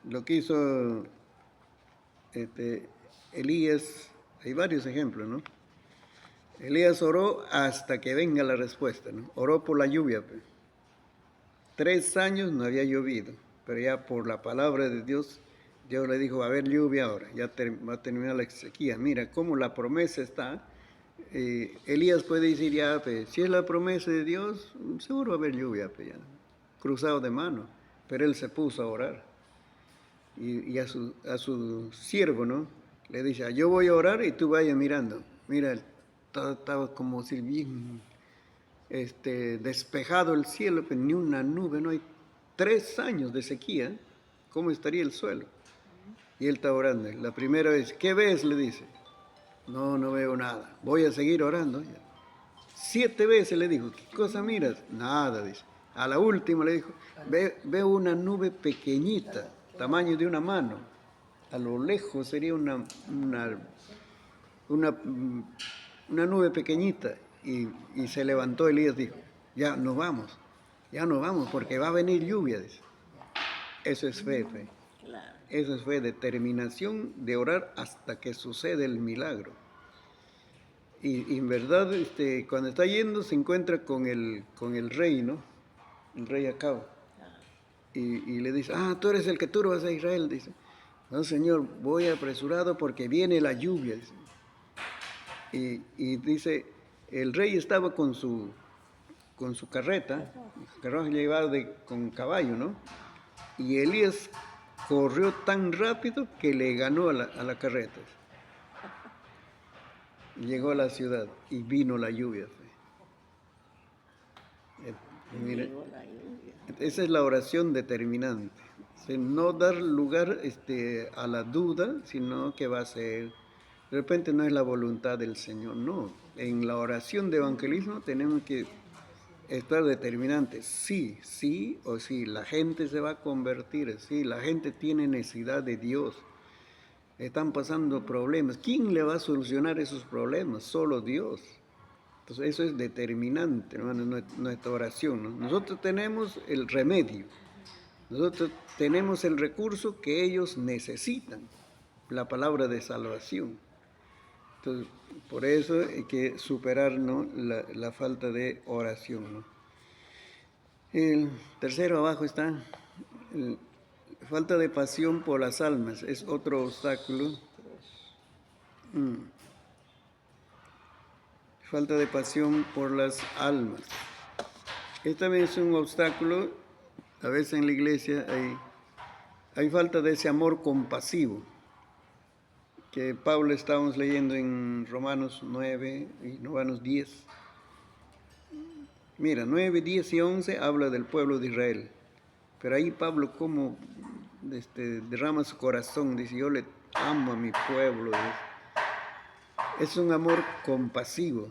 lo que hizo Elías, hay varios ejemplos, ¿no? Elías oró hasta que venga la respuesta, ¿no? Oró por la lluvia, pues. 3 años no había llovido, pero ya por la palabra de Dios, Dios le dijo, va a haber lluvia ahora, ya va a terminar la sequía. Mira cómo la promesa está. Elías puede decir ya, pues, si es la promesa de Dios, seguro va a haber lluvia, pues, ya, cruzado de mano. Pero él se puso a orar. Y a su siervo, ¿no? Le dice, yo voy a orar y tú vayas mirando. Mira, estaba como si bien despejado el cielo, pues, ni una nube, no hay 3 años de sequía, ¿cómo estaría el suelo? Y él está orando. La primera vez, ¿qué ves? Le dice. No, no veo nada. Voy a seguir orando. 7 veces le dijo, ¿qué cosa miras? Nada, dice. A la última le dijo, veo una nube pequeñita, tamaño de una mano. A lo lejos sería una nube pequeñita. Y se levantó Elías, dijo, ya nos vamos, porque va a venir lluvia, dice. Eso es fe. Claro. Eso es fe, determinación de orar hasta que suceda el milagro. Y en verdad, cuando está yendo, se encuentra con el rey, ¿no? El rey Acab. Y le dice, tú eres el que turbas a Israel, dice. No, señor, voy apresurado porque viene la lluvia, dice. Y dice, el rey estaba con su carreta, el carruaje llevado con caballo, ¿no? Y Elías corrió tan rápido que le ganó a la carreta. Llegó a la ciudad y vino la lluvia. Mira, esa es la oración determinante. No dar lugar a la duda, sino que va a ser, de repente no es la voluntad del Señor, no. En la oración de evangelismo tenemos que estar determinantes, sí o sí, la gente se va a convertir, sí, la gente tiene necesidad de Dios, están pasando problemas. ¿Quién le va a solucionar esos problemas? Solo Dios. Entonces eso es determinante, hermano, nuestra oración, ¿no? Nosotros tenemos el remedio, nosotros tenemos el recurso que ellos necesitan, la palabra de salvación. Entonces, por eso hay que superar, ¿no?, la falta de oración, ¿no? El tercero abajo está, falta de pasión por las almas, es otro obstáculo. Falta de pasión por las almas. Este también es un obstáculo. A veces en la iglesia hay falta de ese amor compasivo que Pablo estábamos leyendo en Romanos 9 y Romanos 10. Mira, 9, 10 y 11 habla del pueblo de Israel. Pero ahí Pablo como derrama su corazón, dice, yo le amo a mi pueblo. Es un amor compasivo.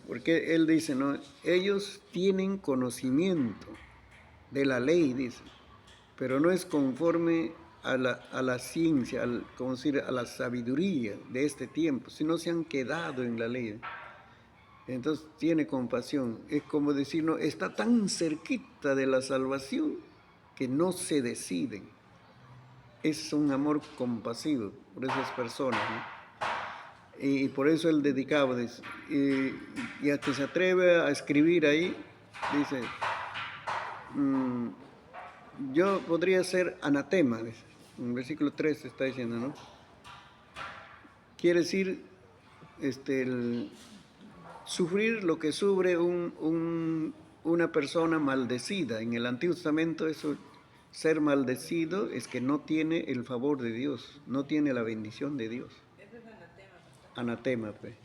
Porque él dice, ¿no?, ellos tienen conocimiento de la ley, dice, pero no es conforme a la ciencia, como decir, a la sabiduría de este tiempo, sino se han quedado en la ley. Entonces tiene compasión. Es como decir, no, está tan cerquita de la salvación que no se deciden. Es un amor compasivo por esas personas, ¿no? Y por eso él dedicaba, dice, y hasta se atreve a escribir ahí, dice, yo podría ser anatema, dice, en el versículo 3 está diciendo, ¿no? Quiere decir, sufrir lo que sufre una persona maldecida. En el Antiguo Testamento eso, ser maldecido es que no tiene el favor de Dios, no tiene la bendición de Dios. Anatema, pues,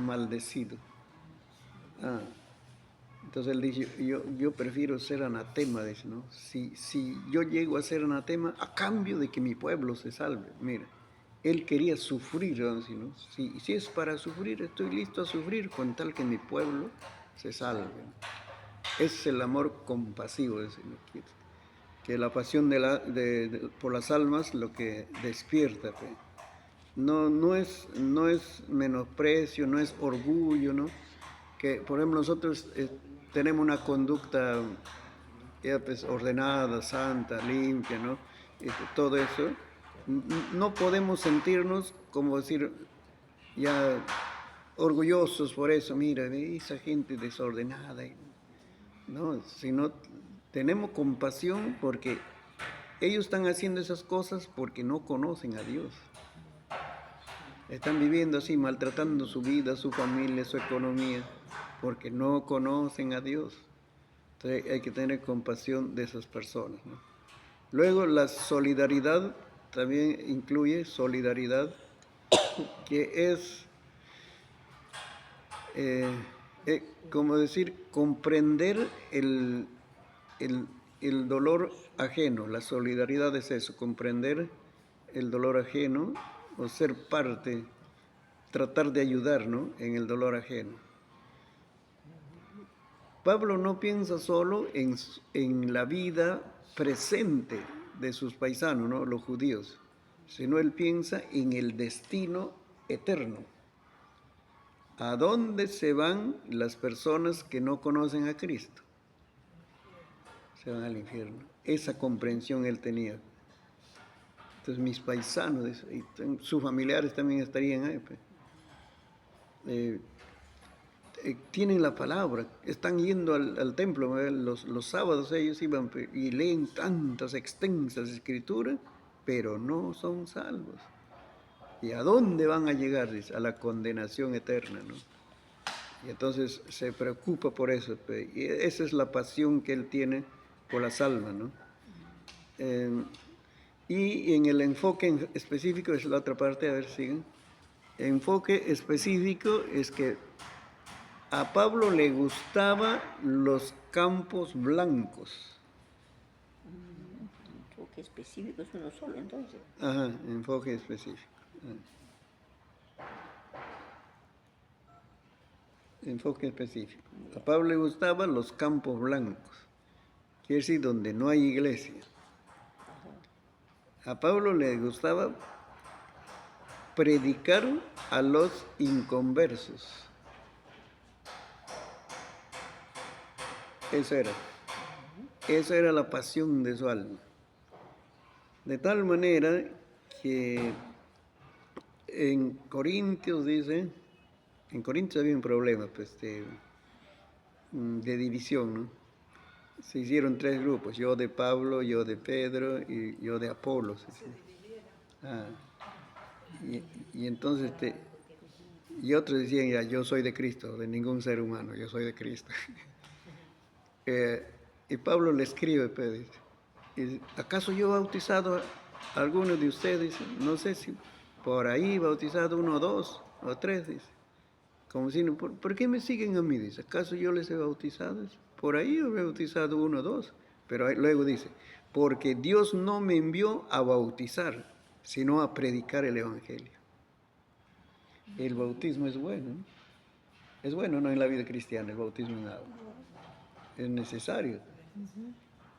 maldecido. Entonces él dice, yo prefiero ser anatema, dice, ¿no? Si yo llego a ser anatema a cambio de que mi pueblo se salve. Mira, él quería sufrir, ¿no? Si es para sufrir, estoy listo a sufrir con tal que mi pueblo se salve. Ese es el amor compasivo, dice, ¿no? Que la pasión por las almas lo que despierta, pues. No es menosprecio, no es orgullo, ¿no? Que, por ejemplo, nosotros tenemos una conducta ya pues ordenada, santa, limpia, ¿no? Todo eso. No podemos sentirnos, como decir, ya orgullosos por eso. Mira, esa gente desordenada, ¿no? Sino tenemos compasión porque ellos están haciendo esas cosas porque no conocen a Dios. Están viviendo así, maltratando su vida, su familia, su economía, porque no conocen a Dios. Entonces hay que tener compasión de esas personas, ¿no? Luego la solidaridad también incluye solidaridad, que es, como decir, comprender el dolor ajeno. La solidaridad es eso, comprender el dolor ajeno o ser parte, tratar de ayudar, ¿no?, en el dolor ajeno. Pablo no piensa solo en la vida presente de sus paisanos, ¿no?, los judíos, sino él piensa en el destino eterno. ¿A dónde se van las personas que no conocen a Cristo? Se van al infierno. Esa comprensión él tenía. Entonces mis paisanos, y sus familiares también estarían ahí, pues. Tienen la palabra, están yendo al templo, los sábados ellos iban y leen tantas extensas escrituras, pero no son salvos. ¿Y a dónde van a llegar? Dice, a la condenación eterna, ¿no? Y entonces se preocupa por eso, pues, y esa es la pasión que él tiene por las almas, ¿no? Y en el enfoque específico, es la otra parte, a ver, sigan. Enfoque específico es que a Pablo le gustaban los campos blancos. Enfoque específico es uno solo, entonces. Ajá, enfoque específico. Enfoque específico. A Pablo le gustaban los campos blancos, quiere decir donde no hay iglesia. A Pablo le gustaba predicar a los inconversos. Esa era la pasión de su alma. De tal manera que en Corintios dice, en Corintios había un problema, pues, de división, ¿no? Se hicieron 3 grupos, yo de Pablo, yo de Pedro y yo de Apolos. Y entonces, y otros decían, ya, yo soy de Cristo, de ningún ser humano, yo soy de Cristo. Y Pablo le escribe, pues, dice, ¿acaso yo he bautizado a algunos de ustedes? No sé si por ahí bautizado 1 o 2 o 3, dice. Como si, ¿por qué me siguen a mí? Dice, ¿acaso yo les he bautizado? Por ahí he bautizado 1 o 2. Pero luego dice, porque Dios no me envió a bautizar, sino a predicar el Evangelio. El bautismo es bueno, ¿no? Es bueno, ¿no?, en la vida cristiana, el bautismo en agua. Es necesario.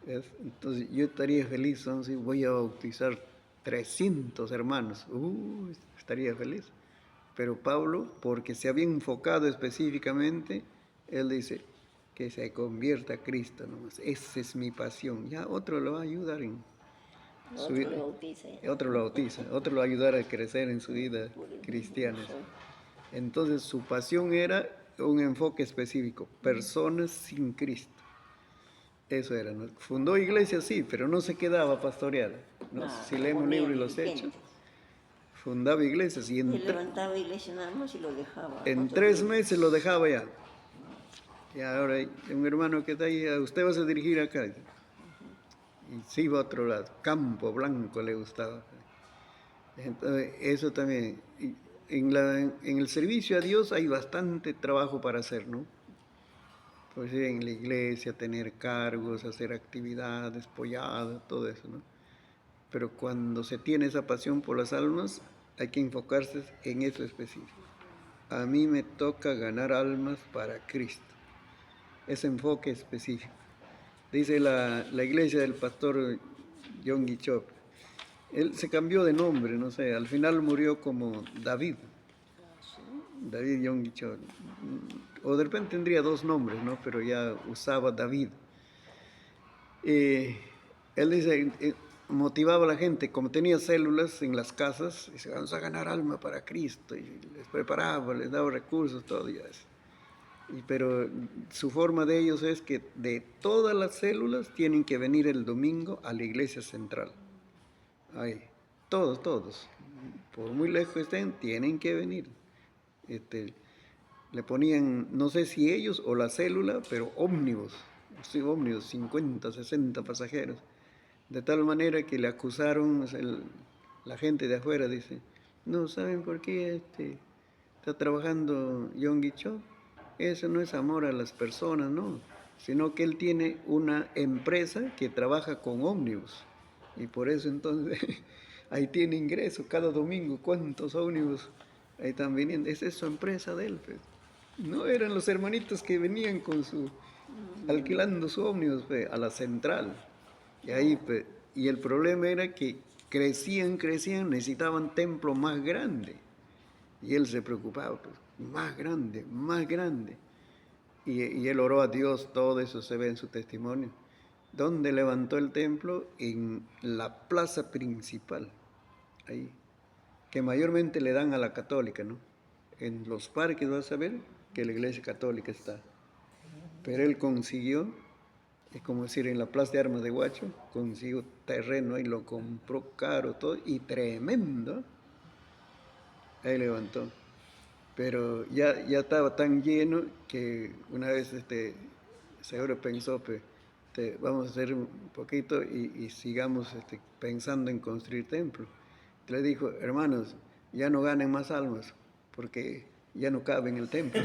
Entonces yo estaría feliz, si voy a bautizar 300 hermanos. Estaría feliz. Pero Pablo, porque se había enfocado específicamente, él dice que se convierta a Cristo nomás. Esa es mi pasión. Ya otro lo va a ayudar en su vida. Otro lo bautiza, otro lo va a ayudar a crecer en su vida cristiana. Entonces su pasión era un enfoque específico, personas sin Cristo. Eso era, ¿no? Fundó iglesias, sí, pero no se quedaba a pastorear, ¿no? Si leemos el libro y los Hechos, fundaba iglesias y levantaba iglesia nada más y lo dejaba. En 3 meses lo dejaba ya. Y ahora hay un hermano que está ahí, usted va a dirigir acá. Y se iba a otro lado, campo blanco le gustaba. Entonces, eso también. En el servicio a Dios hay bastante trabajo para hacer, ¿no? Pues en la iglesia, tener cargos, hacer actividades, polladas, todo eso, ¿no? Pero cuando se tiene esa pasión por las almas, hay que enfocarse en eso específico. A mí me toca ganar almas para Cristo. Ese enfoque específico. Dice la iglesia del pastor John Guichop. Él se cambió de nombre, no sé, al final murió como David. David John Guichop. O de repente tendría 2 nombres, ¿no? Pero ya usaba David. Él dice, motivaba a la gente, como tenía células en las casas, dice, vamos a ganar alma para Cristo, y les preparaba, les daba recursos, todo eso. Pero su forma de ellos es que de todas las células tienen que venir el domingo a la iglesia central. Ahí, todos, por muy lejos estén, tienen que venir. Le ponían, no sé si ellos o la célula, pero ómnibus, 50, 60 pasajeros. De tal manera que le acusaron, la gente de afuera dice, no, ¿saben por qué está trabajando John Guichop? Eso no es amor a las personas, no. sino que él tiene una empresa que trabaja con ómnibus. Y por eso entonces ahí tiene ingresos cada domingo. ¿Cuántos ómnibus ahí están viniendo? Esa es su empresa de él, pues. No eran los hermanitos que venían con su, alquilando su ómnibus, pues, a la central. Y ahí, pues, y el problema era que crecían, necesitaban templo más grande. Y él se preocupaba, pues, más grande, más grande. Y él oró a Dios, todo eso se ve en su testimonio. ¿Dónde levantó el templo? En la plaza principal, ahí, que mayormente le dan a la católica, ¿no? En los parques vas a ver que la iglesia católica está. Pero él consiguió, es como decir, en la plaza de armas de Huacho, consiguió terreno y lo compró caro todo, y tremendo, ahí levantó. Pero ya estaba tan lleno que una vez seguro pensó, pues, vamos a hacer un poquito y sigamos pensando en construir templos. Le dijo, hermanos, ya no ganen más almas, porque ya no cabe en el templo.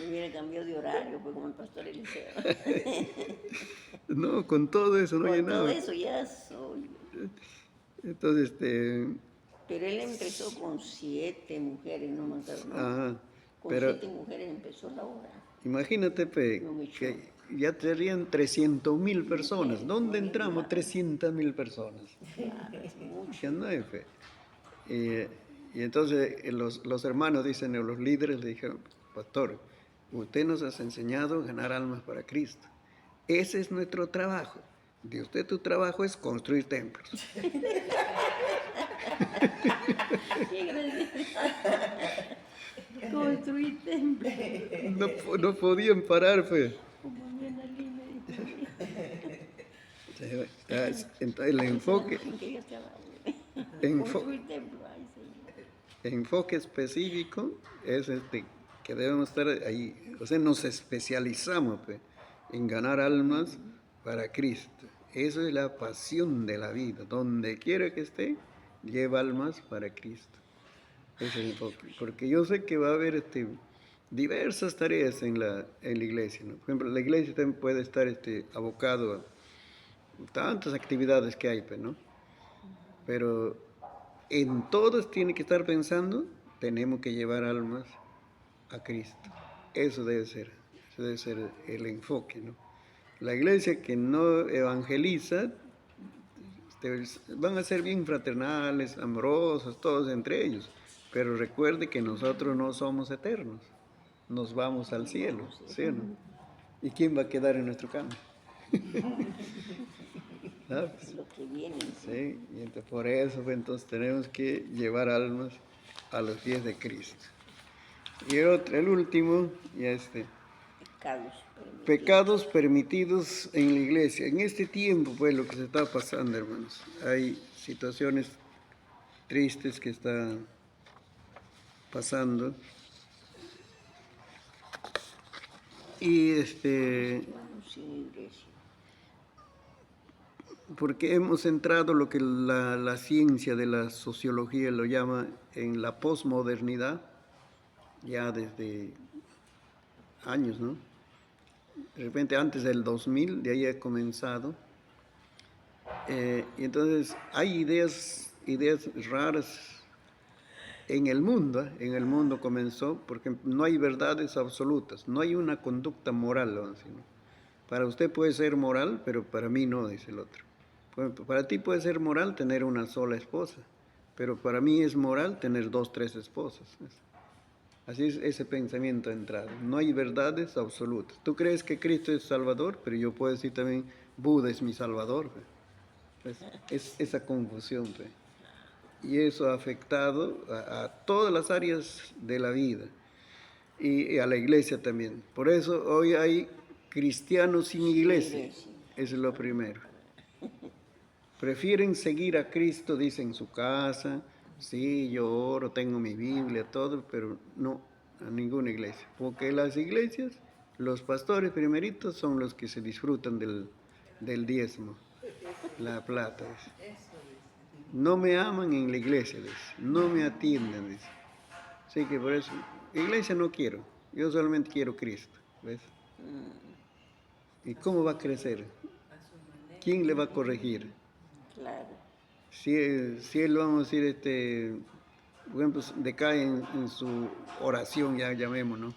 Hubiera cambiado de horario, pues como el pastor Eliseo. No, con todo eso no Con todo llenaba. eso ya soy. Entonces, Pero él empezó con 7 mujeres, no me acuerdo, ¿no? ajá, Con pero 7 mujeres empezó la obra. imagínate, pe, No me echó. que ya serían 300.000 personas. ¿Dónde entramos 300.000 personas? Claro, es mucho. Ya no hay fe. Y entonces los hermanos dicen, o los líderes le dijeron, pastor, usted nos ha enseñado a ganar almas para Cristo. Ese es nuestro trabajo. De usted tu trabajo es construir templos. Qué grande. Construir templos. No podían parar, pues. Como a mí en la línea. Entonces el enfoque, Sin que yo te hable. Enfo- Construir templos, ay Señor. enfoque específico es que debemos estar ahí. O sea, nos especializamos, pues, en ganar almas para Cristo. Eso es la pasión de la vida. Donde quiera que esté, lleva almas para Cristo. Ese es el enfoque. Porque yo sé que va a haber diversas tareas en la iglesia, ¿no? Por ejemplo, la iglesia también puede estar abocado a tantas actividades que hay, pues, ¿no? Pero en todas tiene que estar pensando, tenemos que llevar almas a Cristo. Eso debe ser el enfoque, ¿no? La iglesia que no evangeliza, van a ser bien fraternales, amorosos, todos entre ellos, pero recuerde que nosotros no somos eternos, nos vamos al cielo, ¿sí o no? ¿Y quién va a quedar en nuestro cambio? ¿Sabes? Lo que viene. Sí, y entonces por eso pues, entonces tenemos que llevar almas a los pies de Cristo. Y el último, ya Pecados. Permitidos. pecados permitidos en la iglesia. En este tiempo, pues, lo que se está pasando, hermanos, hay situaciones tristes que están pasando. Y Vamos sin iglesia. porque hemos entrado lo que la ciencia de la sociología lo llama en la posmodernidad, ya desde años, ¿no? De repente antes del 2000, de ahí ha comenzado. Y entonces hay ideas raras en el mundo. En el mundo comenzó, porque no hay verdades absolutas, no hay una conducta moral, vamos a decir, ¿no? Para usted puede ser moral, pero para mí no, dice el otro. Para ti puede ser moral tener una sola esposa, pero para mí es moral tener 2, 3 esposas. Así es ese pensamiento ha entrado. No hay verdades absolutas. Tú crees que Cristo es Salvador, pero yo puedo decir también, Buda es mi Salvador. Pues, es esa confusión. Pues. Y eso ha afectado a todas las áreas de la vida y a la iglesia también. Por eso hoy hay cristianos sin iglesia. Eso es lo primero. Prefieren seguir a Cristo, dice, en su casa. Sí, yo oro, tengo mi Biblia, todo, pero no a ninguna iglesia. Porque las iglesias, los pastores primeritos son los que se disfrutan del diezmo, la plata. Dice. No me aman en la iglesia, dice. No me atienden, dice. Así que por eso, iglesia no quiero, yo solamente quiero Cristo, ¿ves? ¿Y cómo va a crecer? ¿Quién le va a corregir? Claro. Si él, vamos a decir, por ejemplo, decae en su oración, ya llamémonos,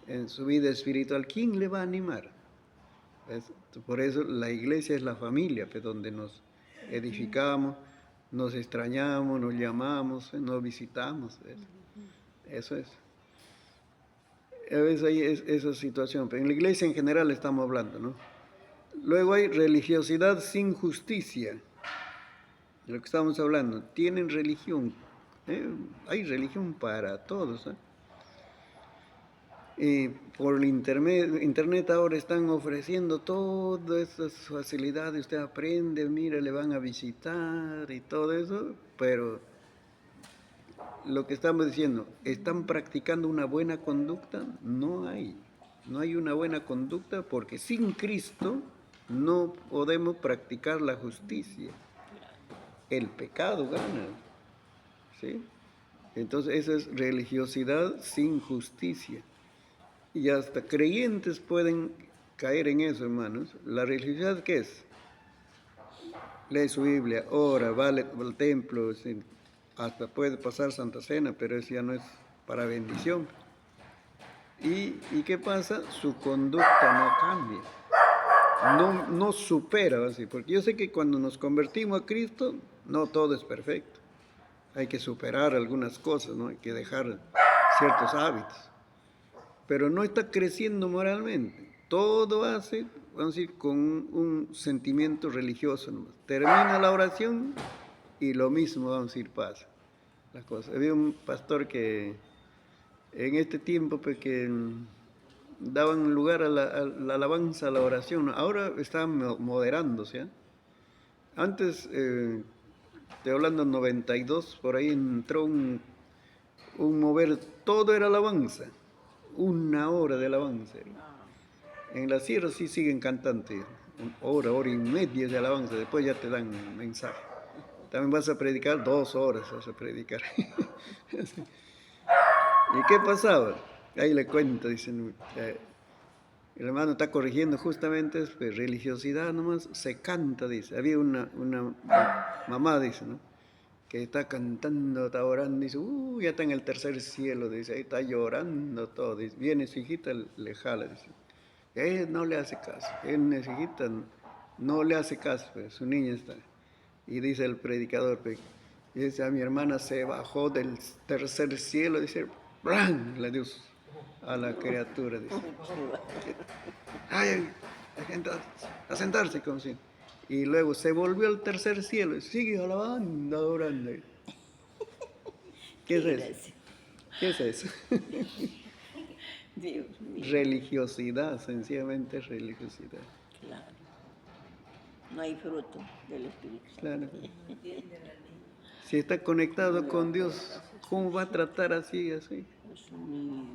en su vida espiritual, ¿quién le va a animar? ¿Ves? Por eso la iglesia es la familia, pues, donde nos edificamos, nos extrañamos, nos llamamos, nos visitamos, ¿ves? Eso es. A veces hay esa situación, pero en la iglesia en general estamos hablando, ¿no? Luego hay religiosidad sin justicia, de lo que estamos hablando. Tienen religión, hay religión para todos, ¿eh? Y por el internet ahora están ofreciendo todas esas facilidades, usted aprende, mire, le van a visitar y todo eso, pero lo que estamos diciendo, ¿están practicando una buena conducta? No hay una buena conducta porque sin Cristo no podemos practicar la justicia. El pecado gana, ¿sí? Entonces esa es religiosidad sin justicia. Y hasta creyentes pueden caer en eso, hermanos. ¿La religiosidad qué es? Lee su Biblia, ora, va al templo, ¿sí? Hasta puede pasar Santa Cena, pero eso ya no es para bendición. ¿Y qué pasa? Su conducta no cambia, no supera, así, porque yo sé que cuando nos convertimos a Cristo, no todo es perfecto. Hay que superar algunas cosas, ¿no? Hay que dejar ciertos hábitos. Pero no está creciendo moralmente. Todo hace, vamos a decir, con un sentimiento religioso nomás. Termina la oración y lo mismo, vamos a decir, pasa. Las cosas. Había un pastor que en este tiempo pues, que daban lugar a la alabanza, a la oración. Ahora están moderándose, ¿eh? Antes, estoy hablando en 92, por ahí entró un mover, todo era alabanza. 1 hora de alabanza. En la sierra sí siguen cantando, 1 hora y media de alabanza, después ya te dan un mensaje. También vas a predicar 2 horas, vas a predicar. ¿Y qué pasaba? Ahí le cuento, dicen, el hermano está corrigiendo justamente pues, religiosidad nomás, se canta, dice. Había una mamá, dice, ¿no? Que está cantando, está orando, dice, ya está en el tercer cielo, dice, ahí está llorando todo, dice, viene su hijita, le jala, dice. Él no le hace caso, él, su hijita, no le hace caso, pues, su niña está. Y dice el predicador, pues, y dice, a mi hermana se bajó del tercer cielo, dice, ¡bran! Le dio a la criatura, dice. Ay, la gente a sentarse como si. Y luego se volvió al tercer cielo y sigue alabando, orando. ¿Qué es eso? ¿Qué es eso? Dios mío. Religiosidad, sencillamente religiosidad. Claro. No hay fruto del Espíritu Santo. Claro. Si está conectado con Dios, ¿cómo va a tratar así, así? Dios mío.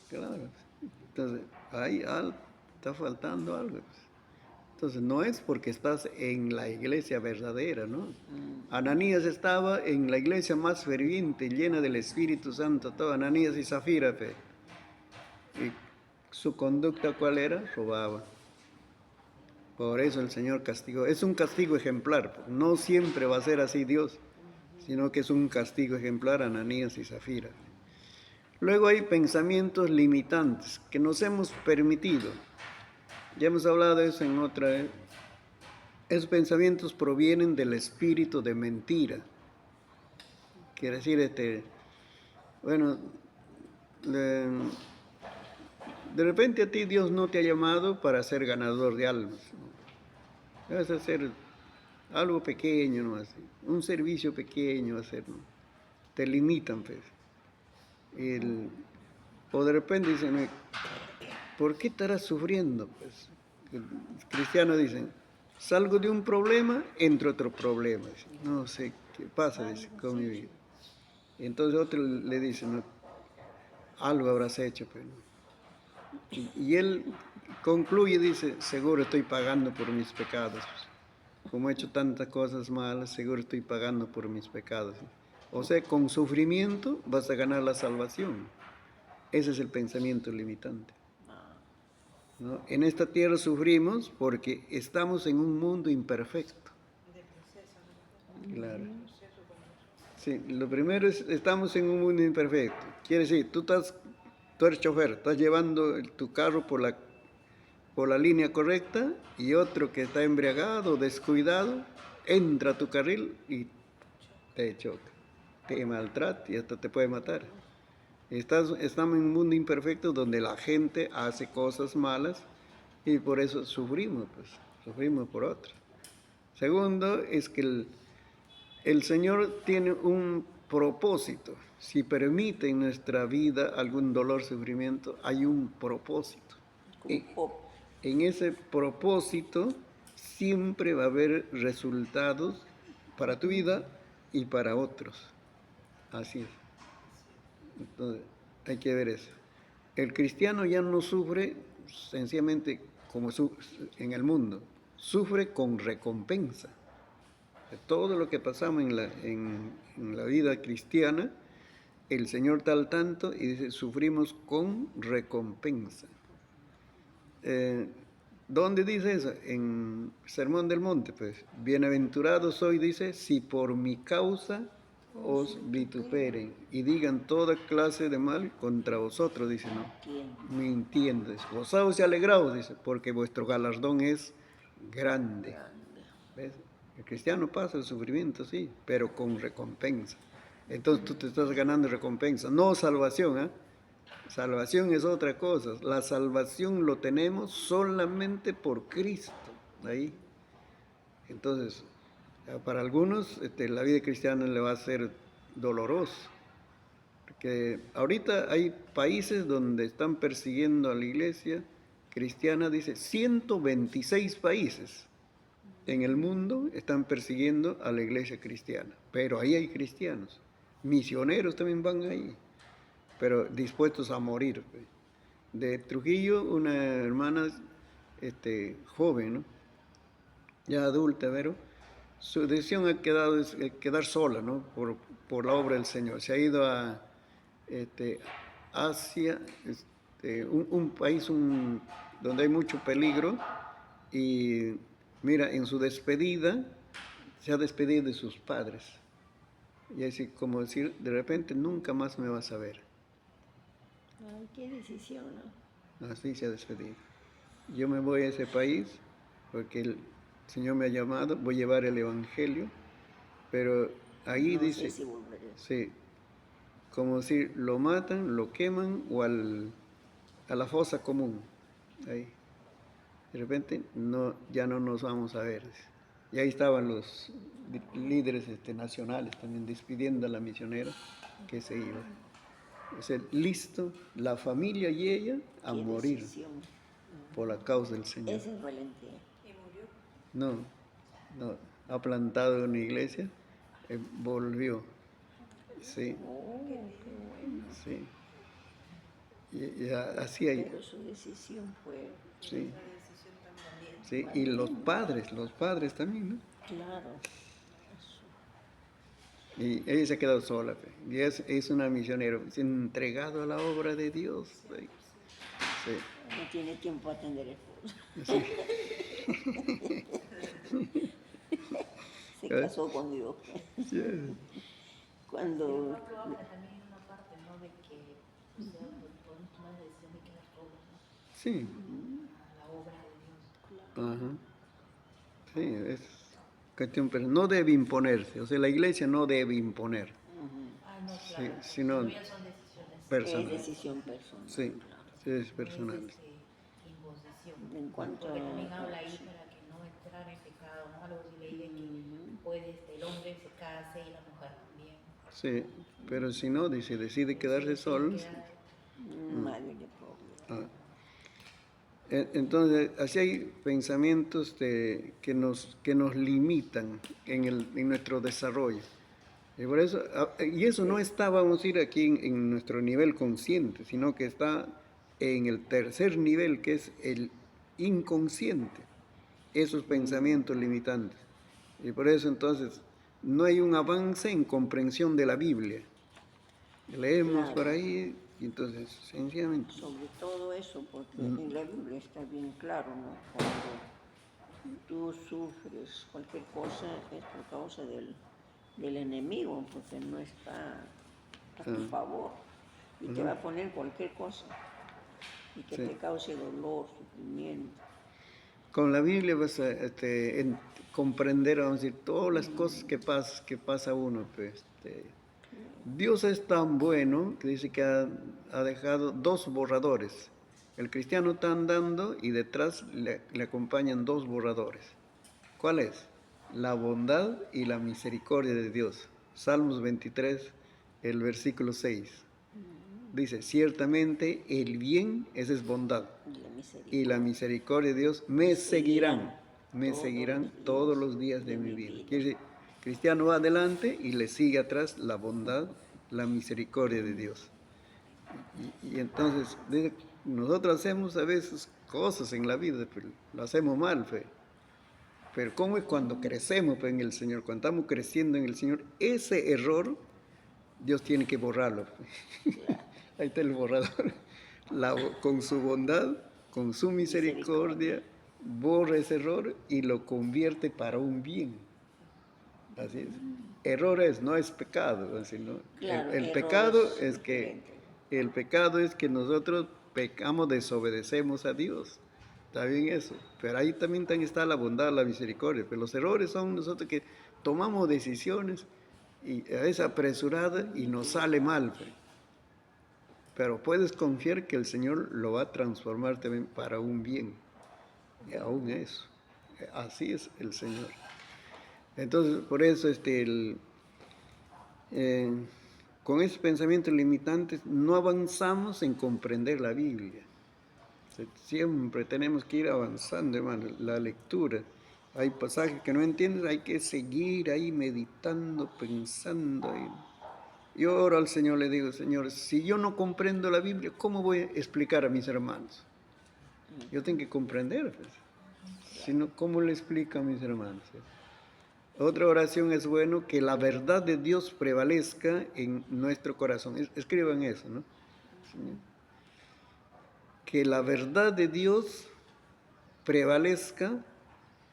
Claro. Entonces, ahí está faltando algo. Entonces, no es porque estás en la iglesia verdadera, ¿no? Ananías estaba en la iglesia más ferviente, llena del Espíritu Santo, todo Ananías y Zafira, y su conducta, ¿cuál era? Robaba. Por eso el Señor castigó. Es un castigo ejemplar. No siempre va a ser así Dios, sino que es un castigo ejemplar a Ananías y Zafira. Luego hay pensamientos limitantes que nos hemos permitido. Ya hemos hablado de eso en otra. Esos pensamientos provienen del espíritu de mentira. Quiere decir, bueno, de repente a ti Dios no te ha llamado para ser ganador de almas, ¿no? Debes hacer algo pequeño, ¿no? Así, un servicio pequeño hacer, ¿no? Te limitan, pues. O de repente dicen, ¿por qué estarás sufriendo? Pues, los cristianos dicen, salgo de un problema, entro a otro problema. Dicen, no sé qué pasa, dice, con mi vida. Entonces otro le dice, no, algo habrás hecho, pero no. Y él concluye, dice, seguro estoy pagando por mis pecados. Como he hecho tantas cosas malas, seguro estoy pagando por mis pecados. O sea, con sufrimiento vas a ganar la salvación. Ese es el pensamiento limitante. ¿No? En esta tierra sufrimos porque estamos en un mundo imperfecto. Claro. Sí, lo primero es, estamos en un mundo imperfecto. Quiere decir, tú eres chofer, estás llevando tu carro por la línea correcta y otro que está embriagado, descuidado, entra a tu carril y te choca, te maltrata y hasta te puede matar. Estamos en un mundo imperfecto donde la gente hace cosas malas y por eso sufrimos, pues, sufrimos por otros. Segundo, es que el Señor tiene un propósito. Si permite en nuestra vida algún dolor, sufrimiento, hay un propósito. Y en ese propósito siempre va a haber resultados para tu vida y para otros. Así es. Entonces, hay que ver eso. El cristiano ya no sufre sencillamente como en el mundo, sufre con recompensa. Todo lo que pasamos en la vida cristiana, el Señor está al tanto y dice, sufrimos con recompensa. ¿Dónde dice eso? En Sermón del Monte, pues, bienaventurados sois, dice, si por mi causa os vituperen y digan toda clase de mal contra vosotros, dice, no, mintiendo. Gozaos y alegraos, dice, porque vuestro galardón es grande. ¿Ves? El cristiano pasa el sufrimiento, sí, pero con recompensa. Entonces tú te estás ganando recompensa, no salvación, ¿eh? Salvación es otra cosa. La salvación lo tenemos solamente por Cristo. Ahí. Entonces, para algunos la vida cristiana le va a ser doloroso. Porque ahorita hay países donde están persiguiendo a la iglesia cristiana, dice 126 países en el mundo están persiguiendo a la iglesia cristiana. Pero ahí hay cristianos. Misioneros también van ahí, pero dispuestos a morir. De Trujillo, una hermana joven, ¿no? Ya adulta, pero su decisión ha quedado es quedar sola, ¿no? Por la obra del Señor. Se ha ido a Asia, un país donde hay mucho peligro, y mira, en su despedida se ha despedido de sus padres. Y así como decir, de repente nunca más me vas a ver. Ay, qué decisión, ¿no? Así se ha despedido. Yo me voy a ese país porque el Señor me ha llamado, voy a llevar el Evangelio, pero ahí No dice, sé si volveré. sí, como decir, lo matan, lo queman o a la fosa común. Ahí. De repente ya no nos vamos a ver. Y ahí estaban los líderes nacionales también despidiendo a la misionera que se iba. O sea, listo, la familia y ella a Qué morir decisión. por la causa del Señor. Esa es valentía. No, ha plantado una iglesia, volvió. Sí, Oh, qué bueno. sí. Y así hay. Pero su decisión fue... Sí. Sí, y los padres también, ¿no? Claro. Y ella se ha quedado sola, y es una misionera, se ha entregado a la obra de Dios. Sí. No tiene tiempo a atender esposa. Sí. Se casó con Dios. Sí. Cuando... Pablo habla también en una parte, ¿no? De que, o sea, podemos tomar la decisión de que las obras, ¿no? Sí. A la obra de Dios. Ajá. Sí, es cuestión, pero no debe imponerse, o sea, la iglesia no debe imponer, Ah, no, claro. sino Pero ya son decisiones. personal. Es decisión personal. Sí, Claro. sí, es personal. No es, imposición. En cuanto Porque también a... habla ahí para que no entrar en pecado, ¿no? Algo así leí de que puede el hombre se case y la mujer también. Sí, pero si no, decide quedarse solos. Nadie le problema. Entonces, así hay pensamientos que nos limitan en nuestro desarrollo. Y por eso, y eso no está, vamos a ir aquí en nuestro nivel consciente, sino que está en el tercer nivel, que es el inconsciente, esos pensamientos limitantes. Y por eso entonces no hay un avance en comprensión de la Biblia. Leemos Claro. por ahí, y entonces, sencillamente, Sobre todo eso, porque en la Biblia está bien claro, ¿no? Cuando tú sufres cualquier cosa es por causa del enemigo, porque no está a tu favor. Y te va a poner cualquier cosa y que Sí. te cause dolor, sufrimiento. con la Biblia vas a comprender, vamos a decir, todas las cosas que pasa uno. Pues, Dios es tan bueno que dice que ha dejado dos borradores. El cristiano está andando y detrás le acompañan dos borradores. ¿Cuál es? La bondad y la misericordia de Dios. Salmos 23, el versículo 6. Dice, ciertamente el bien, esa es bondad, Y la misericordia. y la misericordia de Dios me seguirán todos los días de mi vida. Quiere decir, cristiano va adelante y le sigue atrás la bondad, la misericordia de Dios. Y entonces, nosotros hacemos a veces cosas en la vida, pero lo hacemos mal, fe. Pero ¿cómo es cuando crecemos en el Señor? Cuando estamos creciendo en el Señor, ese error Dios tiene que borrarlo. Ahí está el borrador. Con su bondad, con su misericordia, borra ese error y lo convierte para un bien. Así es. Errores no es pecado. Así, ¿no? Claro, el error pecado es es que diferente. el pecado es que nosotros pecamos, desobedecemos a Dios. Está bien eso. Pero ahí también está la bondad, la misericordia. Pero los errores son nosotros que tomamos decisiones y a veces apresuradas y nos sale mal. Pero puedes confiar que el Señor lo va a transformar también para un bien. Y aún eso. Así es el Señor. Entonces, por eso, con esos pensamientos limitantes no avanzamos en comprender la Biblia. Siempre tenemos que ir avanzando, hermano, la lectura. Hay pasajes que no entiendes, hay que seguir ahí meditando, pensando. Yo oro al Señor, le digo, Señor, si yo no comprendo la Biblia, ¿cómo voy a explicar a mis hermanos? Yo tengo que comprender, pues. Si no, ¿cómo le explico a mis hermanos? Otra oración es bueno, que la verdad de Dios prevalezca en nuestro corazón. Escriban eso, ¿no? Que la verdad de Dios prevalezca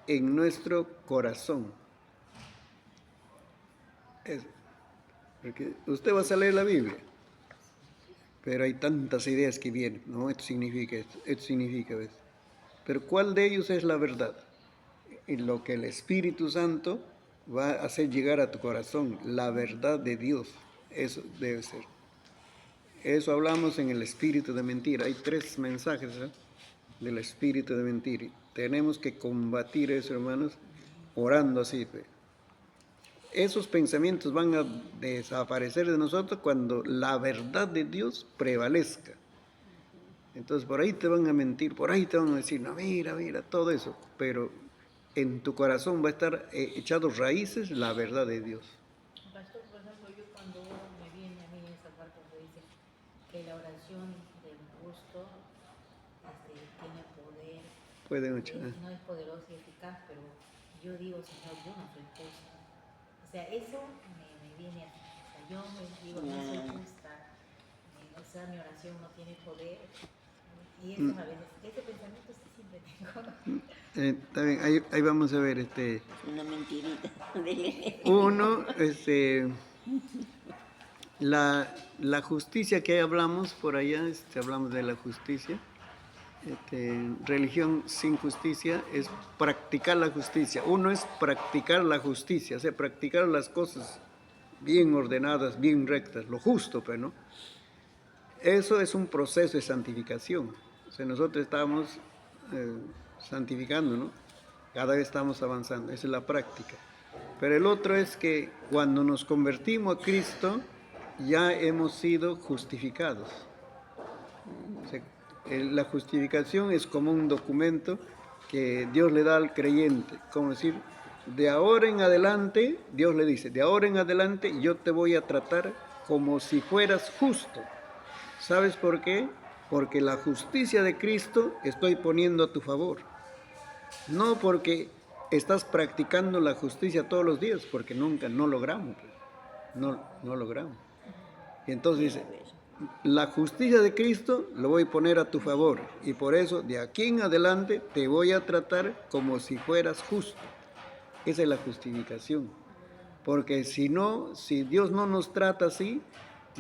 en nuestro corazón. Eso. Porque usted va a leer la Biblia, pero hay tantas ideas que vienen, ¿no? Esto significa esto significa esto. Pero ¿cuál de ellos es la verdad? Y lo que el Espíritu Santo va a hacer llegar a tu corazón, la verdad de Dios, eso debe ser. Eso hablamos en el espíritu de mentira. Hay 3 mensajes del espíritu de mentira. Tenemos que combatir eso, hermanos, orando así. Esos pensamientos van a desaparecer de nosotros cuando la verdad de Dios prevalezca. Entonces por ahí te van a mentir, por ahí te van a decir, no, mira, todo eso. Pero en tu corazón va a estar echado raíces la verdad de Dios. Pastor, por ejemplo, yo cuando me viene a mí esa parte que dice que la oración del justo tiene poder, Puede mucho. no es poderosa y eficaz, pero yo digo, Señor, yo no soy justo. O sea, eso me viene así. O sea, yo me digo, no soy justa. O sea, mi oración no tiene poder. Y eso a veces, ese pensamiento sí siempre tengo. Está bien, ahí vamos a ver. Una mentirita. Uno, la justicia que hablamos por allá, hablamos de la justicia. Religión sin justicia es practicar la justicia. Uno es practicar la justicia, o sea, practicar las cosas bien ordenadas, bien rectas, lo justo, pero no. Eso es un proceso de santificación. O sea, nosotros estamos santificando, ¿no? Cada vez estamos avanzando, esa es la práctica. Pero el otro es que cuando nos convertimos a Cristo, ya hemos sido justificados. O sea, la justificación es como un documento que Dios le da al creyente, como decir, de ahora en adelante, Dios le dice, de ahora en adelante yo te voy a tratar como si fueras justo. ¿Sabes por qué? Porque la justicia de Cristo estoy poniendo a tu favor. No porque estás practicando la justicia todos los días, porque nunca, no logramos, pues. No logramos. Y entonces dice, la justicia de Cristo lo voy a poner a tu favor, y por eso de aquí en adelante te voy a tratar como si fueras justo. Esa es la justificación. Porque si no, si Dios no nos trata así,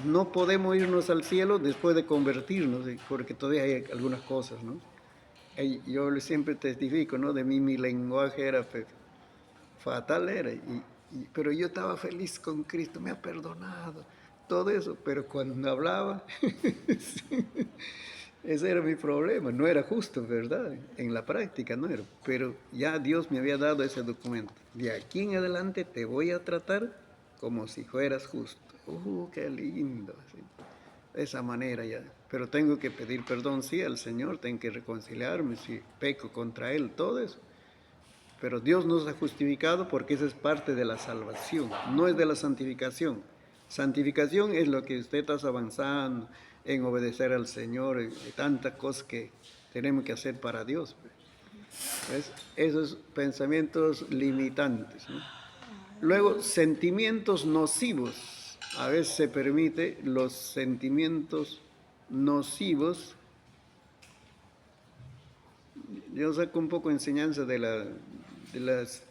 no podemos irnos al cielo después de convertirnos, porque todavía hay algunas cosas, ¿no? Yo siempre testifico, ¿no? De mí mi lenguaje era fatal, pero yo estaba feliz con Cristo, me ha perdonado, todo eso, pero cuando hablaba, sí, ese era mi problema, no era justo, ¿verdad? En la práctica no era, pero ya Dios me había dado ese documento. De aquí en adelante te voy a tratar como si fueras justo. Qué lindo! Sí. De esa manera ya. Pero tengo que pedir perdón, sí, al Señor, tengo que reconciliarme si peco contra Él, todo eso. Pero Dios nos ha justificado porque esa es parte de la salvación, no es de la santificación. Santificación es lo que usted está avanzando en obedecer al Señor, y tantas cosas que tenemos que hacer para Dios. ¿Ves? Esos pensamientos limitantes, ¿no? Luego, sentimientos nocivos. A veces se permite los sentimientos nocivos. Yo saco un poco de enseñanza de las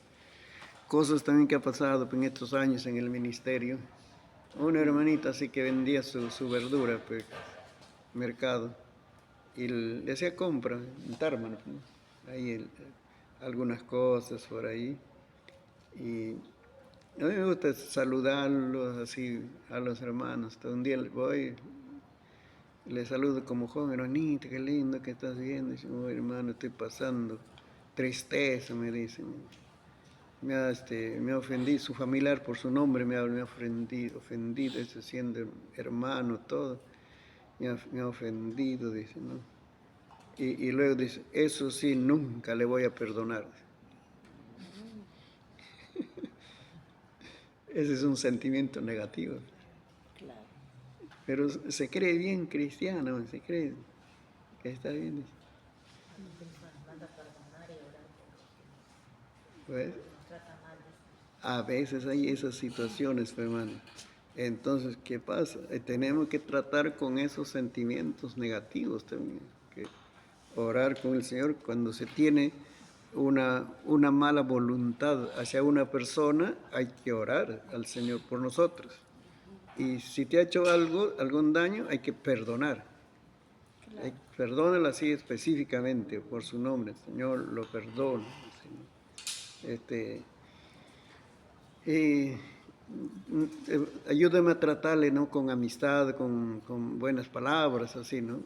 cosas también que ha pasado en estos años en el ministerio. Una hermanita así que vendía su verdura, pues, mercado, y le hacía compra en Tarman, ¿no? Ahí algunas cosas por ahí. Y a mí me gusta saludarlos así a los hermanos. Todo un día voy, le saludo como joven, hermanita, qué lindo que estás viendo. Dice, oh, hermano, estoy pasando tristeza, me dicen. Me ha ofendido, su familiar por su nombre me ha ofendido, eso siendo hermano, todo. Me ha ofendido, dice, ¿no? Y luego dice, eso sí, nunca le voy a perdonar. Ese es un sentimiento negativo. Claro. Pero se cree bien cristiano, se cree que está bien. Pues, a veces hay esas situaciones, hermano. Entonces, ¿qué pasa? Tenemos que tratar con esos sentimientos negativos también. Que orar con el Señor cuando se tiene una mala voluntad hacia una persona, hay que orar al Señor por nosotros. Y si te ha hecho algún daño, hay que perdonar. Claro. Perdónalo así específicamente por su nombre. Señor, lo perdono. Ayúdame a tratarle, ¿no? Con amistad, con buenas palabras, así, ¿no?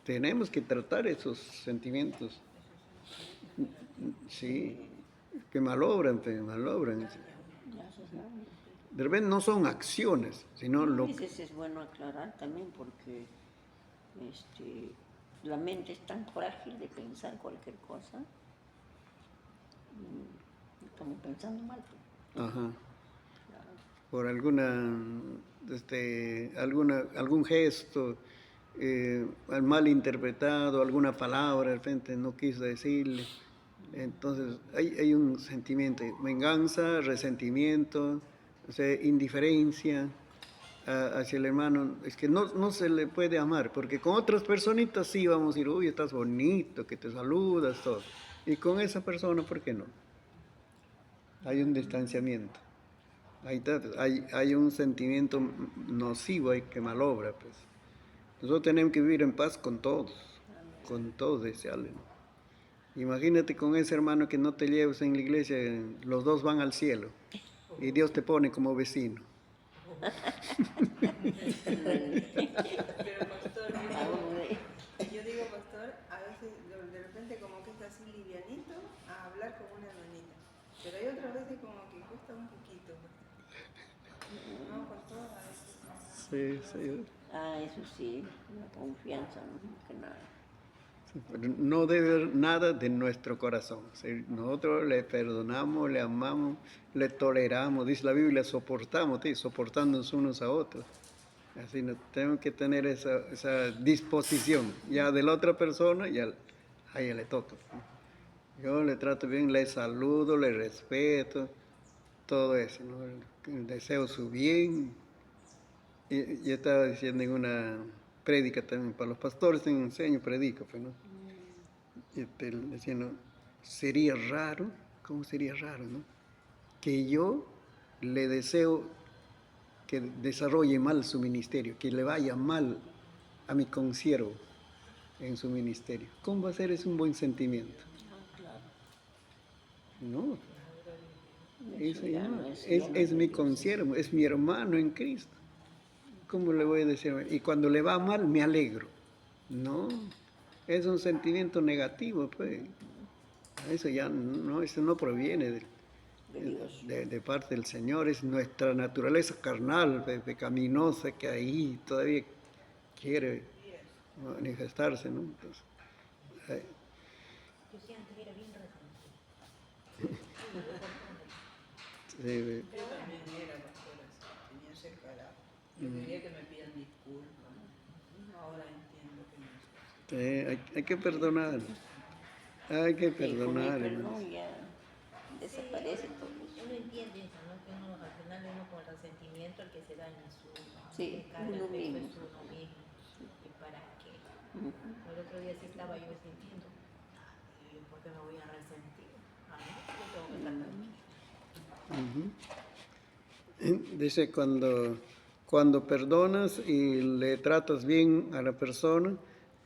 Tenemos que tratar esos sentimientos, sí, que malobran. De repente no son acciones, sino a veces es bueno aclarar también porque la mente es tan frágil de pensar cualquier cosa. Estamos pensando mal. Ajá. Claro. Por algún gesto mal interpretado, alguna palabra de repente no quiso decirle. Entonces hay un sentimiento, venganza, resentimiento, o sea, indiferencia hacia el hermano. Es que no se le puede amar, porque con otras personitas sí vamos a decir, uy, estás bonito, que te saludas, todo. Y con esa persona, ¿por qué no? Hay un distanciamiento. Hay un sentimiento nocivo ahí que malobra, pues. Nosotros tenemos que vivir en paz con todos, desearle. Imagínate con ese hermano que no te llevas en la iglesia, los dos van al cielo y Dios te pone como vecino. Pero pastor, yo digo pastor, a veces de repente como que está así livianito a hablar con una hermanita, pero hay otras veces como que cuesta un poquito. No, pastor, a veces. Sí. Eso sí, la confianza, ¿no? Que nada. Pero no debe haber nada de nuestro corazón. Nosotros le perdonamos, le amamos, le toleramos, dice la Biblia, soportándonos unos a otros. Así tenemos que tener esa disposición. Ya de la otra persona, ya a ella le toca. Yo le trato bien, le saludo, le respeto, todo eso, ¿no? Deseo su bien. Y yo estaba diciendo en una prédica también, para los pastores enseño, predico, pues, ¿no? Y diciendo, sería raro, ¿cómo sería raro, no? Que yo le deseo que desarrolle mal su ministerio, que le vaya mal a mi consiervo en su ministerio. ¿Cómo va a ser? Es un buen sentimiento. Claro. No, Eso eso ya ya no no, es, ya no es de mi Dios, consiervo, es mi hermano en Cristo. ¿Cómo le voy a decir? Y cuando le va mal, me alegro. No, es un sentimiento negativo, pues. Eso ya no, eso no proviene de Dios. de parte del Señor, es nuestra naturaleza carnal, pecaminosa, que ahí todavía quiere manifestarse, ¿no? Entonces, Yo sí antes era bien resentida. sí, Yo también era pastora, así, tenía ese carácter. Yo quería que me pidan disculpas. Ahora entiendo que no es así. hay que perdonar, hay que Sí, con el perdonar, hermanos. perdón ya desaparece todo eso. Uno entiende eso, ¿no? Que uno al final uno con el resentimiento el que se daña es uno, Sí, el que carga uno el peso mismo. es uno mismo. ¿Y para qué? Ujú. El otro día sí estaba yo sintiendo, "Ay, ¿por qué me voy a resentir? A mí yo tengo que estar tranquila". Dice, cuando perdonas y le tratas bien a la persona,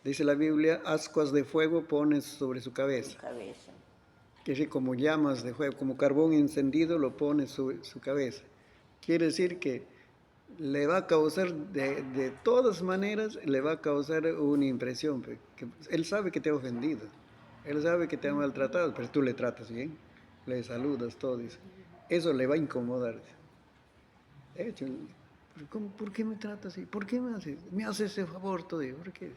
dice la Biblia, ascuas de fuego pones sobre su Su cabeza. cabeza. Que decir, como llamas de fuego, como carbón encendido, lo pones sobre su cabeza. Quiere decir que le va a causar, de todas maneras, le va a causar una impresión. Que él sabe que te ha ofendido, él sabe que te ha maltratado, pero tú le tratas bien, le saludas, todo eso. Eso le va a incomodar. Hecho, ¿por qué me tratas así? ¿Por qué me hace ese favor todavía? ¿Por qué?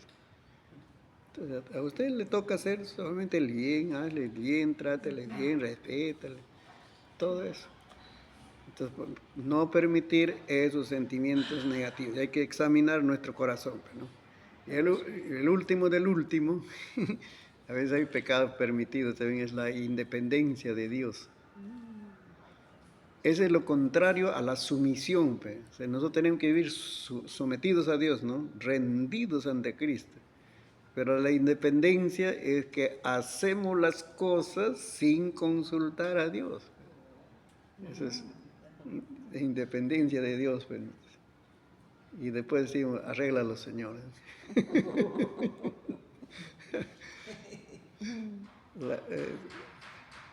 Entonces, a usted le toca hacer solamente el bien, hazle bien, trátele bien, respétale, todo eso. Entonces, no permitir esos sentimientos negativos. Hay que examinar nuestro corazón, ¿no? Y el último del último, a veces hay pecados permitidos, también es la independencia de Dios. Ese es lo contrario a la sumisión. Pues. O sea, nosotros tenemos que vivir sometidos a Dios, ¿no? Rendidos ante Cristo. Pero la independencia es que hacemos las cosas sin consultar a Dios. Eso es independencia de Dios. Pues. Y después decimos, arréglalo, Señor.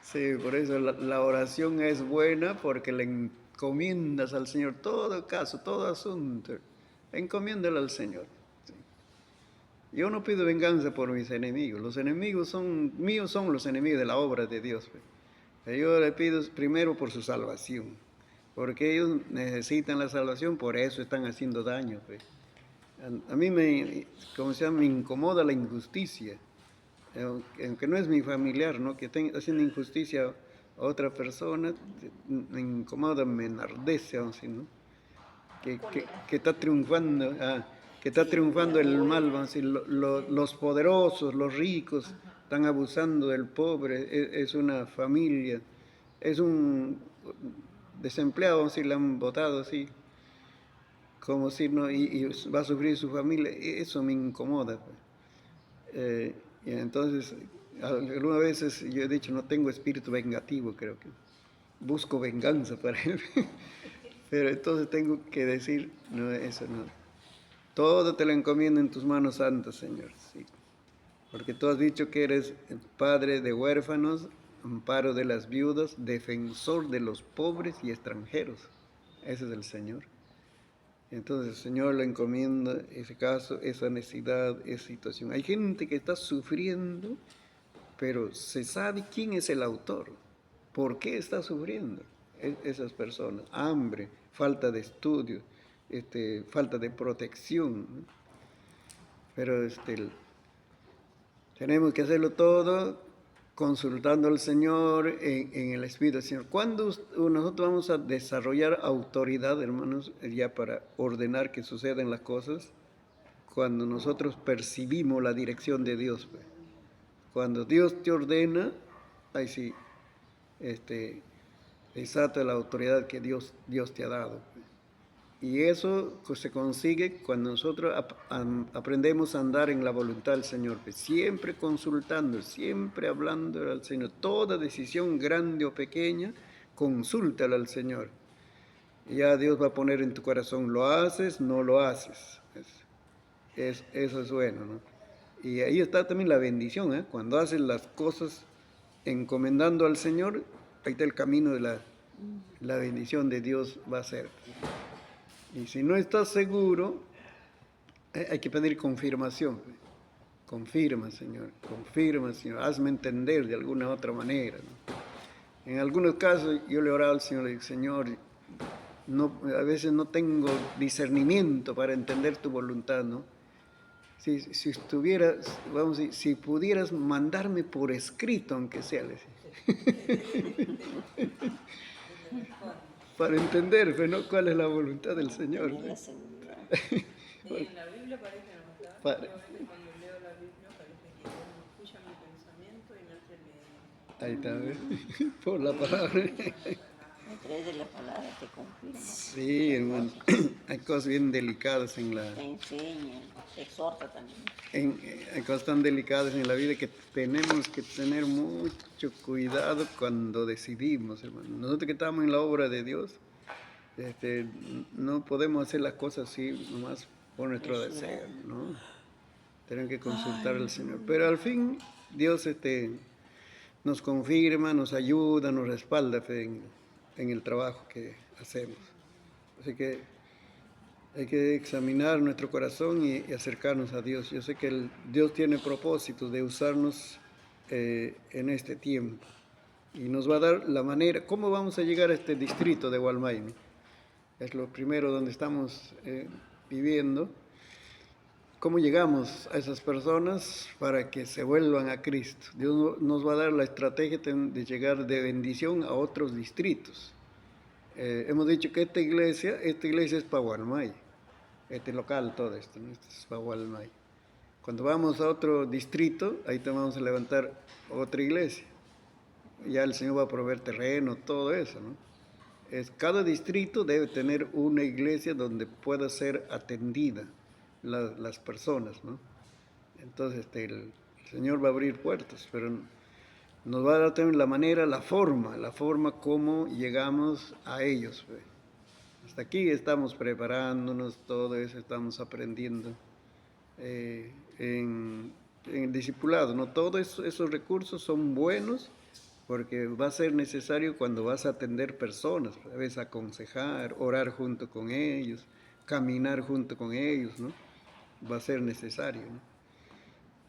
Sí, por eso la oración es buena porque le encomiendas al Señor todo caso, todo asunto. Encomiéndalo al Señor. Sí. Yo no pido venganza por mis enemigos. Los enemigos son míos, son los enemigos de la obra de Dios. Pues. Yo le pido primero por su salvación, porque ellos necesitan la salvación, por eso están haciendo daño. Pues. A mí como se llama, me incomoda la injusticia. Aunque no es mi familiar, ¿no? Que esté haciendo injusticia a otra persona, me incomoda, me enardece, ¿no? Que está triunfando, que está triunfando el mal, vamos a decir, los poderosos, los ricos, están abusando del pobre, es una familia, es un desempleado, vamos a decir, le han votado así, como si no, y va a sufrir su familia, eso me incomoda. Pues. Y entonces, algunas veces yo he dicho, no tengo espíritu vengativo, creo que busco venganza para él. Pero entonces tengo que decir, no, eso no. Todo te lo encomiendo en tus manos santas, Señor. Sí. Porque tú has dicho que eres padre de huérfanos, amparo de las viudas, defensor de los pobres y extranjeros. Ese es el Señor. Entonces, el Señor le encomienda ese caso, esa necesidad, esa situación. Hay gente que está sufriendo, pero se sabe quién es el autor. ¿Por qué está sufriendo esas personas? Hambre, falta de estudio, falta de protección. ¿No? Pero tenemos que hacerlo todo consultando al Señor en el Espíritu del Señor. ¿Cuándo nosotros vamos a desarrollar autoridad, hermanos, ya para ordenar que sucedan las cosas? Cuando nosotros percibimos la dirección de Dios. Pues. Cuando Dios te ordena, ahí sí, desata la autoridad que Dios te ha dado. Y eso pues, se consigue cuando nosotros aprendemos a andar en la voluntad del Señor, pues, siempre consultando, siempre hablando al Señor. Toda decisión grande o pequeña, consúltala al Señor. Y ya Dios va a poner en tu corazón, ¿lo haces? ¿No lo haces? Eso es bueno, ¿no? Y ahí está también la bendición, ¿eh? Cuando haces las cosas encomendando al Señor, ahí está el camino de la bendición de Dios va a ser. Y si no estás seguro, hay que pedir confirmación. Confirma, Señor, hazme entender de alguna otra manera, ¿no? En algunos casos yo le oraba al Señor, le digo, Señor, a veces no tengo discernimiento para entender tu voluntad, ¿no? Si estuvieras, vamos a decir, si pudieras mandarme por escrito, aunque sea, le decía. Para entender, pero no cuál es la voluntad del Señor. Tener la seguridad. En la Biblia parece no está. Yo a veces cuando leo la Biblia parece que Dios escucha mi pensamiento y me hace leer. Ahí está, ¿ves? Por la palabra. A través de la palabra te confirma. Sí, hermano. Hay cosas bien delicadas en la... Te enseña, te exhorta también. Hay cosas tan delicadas en la vida que tenemos que tener mucho cuidado cuando decidimos, hermano. Nosotros que estamos en la obra de Dios, no podemos hacer las cosas así nomás por nuestro deseo, ¿no? Tenemos que consultar al Señor. Pero al fin, Dios nos confirma, nos ayuda, nos respalda en el trabajo que hacemos. Así que hay que examinar nuestro corazón y acercarnos a Dios. Yo sé que Dios tiene propósito de usarnos en este tiempo y nos va a dar la manera. ¿Cómo vamos a llegar a este distrito de Gualmaime? Es lo primero donde estamos viviendo. ¿Cómo llegamos a esas personas para que se vuelvan a Cristo? Dios nos va a dar la estrategia de llegar de bendición a otros distritos. Hemos dicho que esta iglesia es para Gualmay, este local, todo esto, ¿no? Esto es para Gualmay. Cuando vamos a otro distrito, ahí te vamos a levantar otra iglesia. Ya el Señor va a proveer terreno, todo eso, ¿no? Cada distrito debe tener una iglesia donde pueda ser atendida las personas, ¿no? Entonces el Señor va a abrir puertas, pero nos va a dar también la manera, la forma como llegamos a ellos. Hasta aquí estamos preparándonos, todo eso estamos aprendiendo en el discipulado, ¿no? Todos esos recursos son buenos porque va a ser necesario cuando vas a atender personas, a veces aconsejar, orar junto con ellos, caminar junto con ellos, ¿no? Va a ser necesario, ¿no?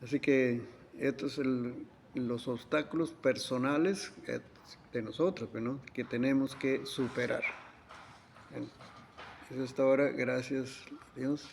Así que estos son los obstáculos personales de nosotros, ¿no? Que tenemos que superar. Bueno, eso es hasta ahora, gracias a Dios.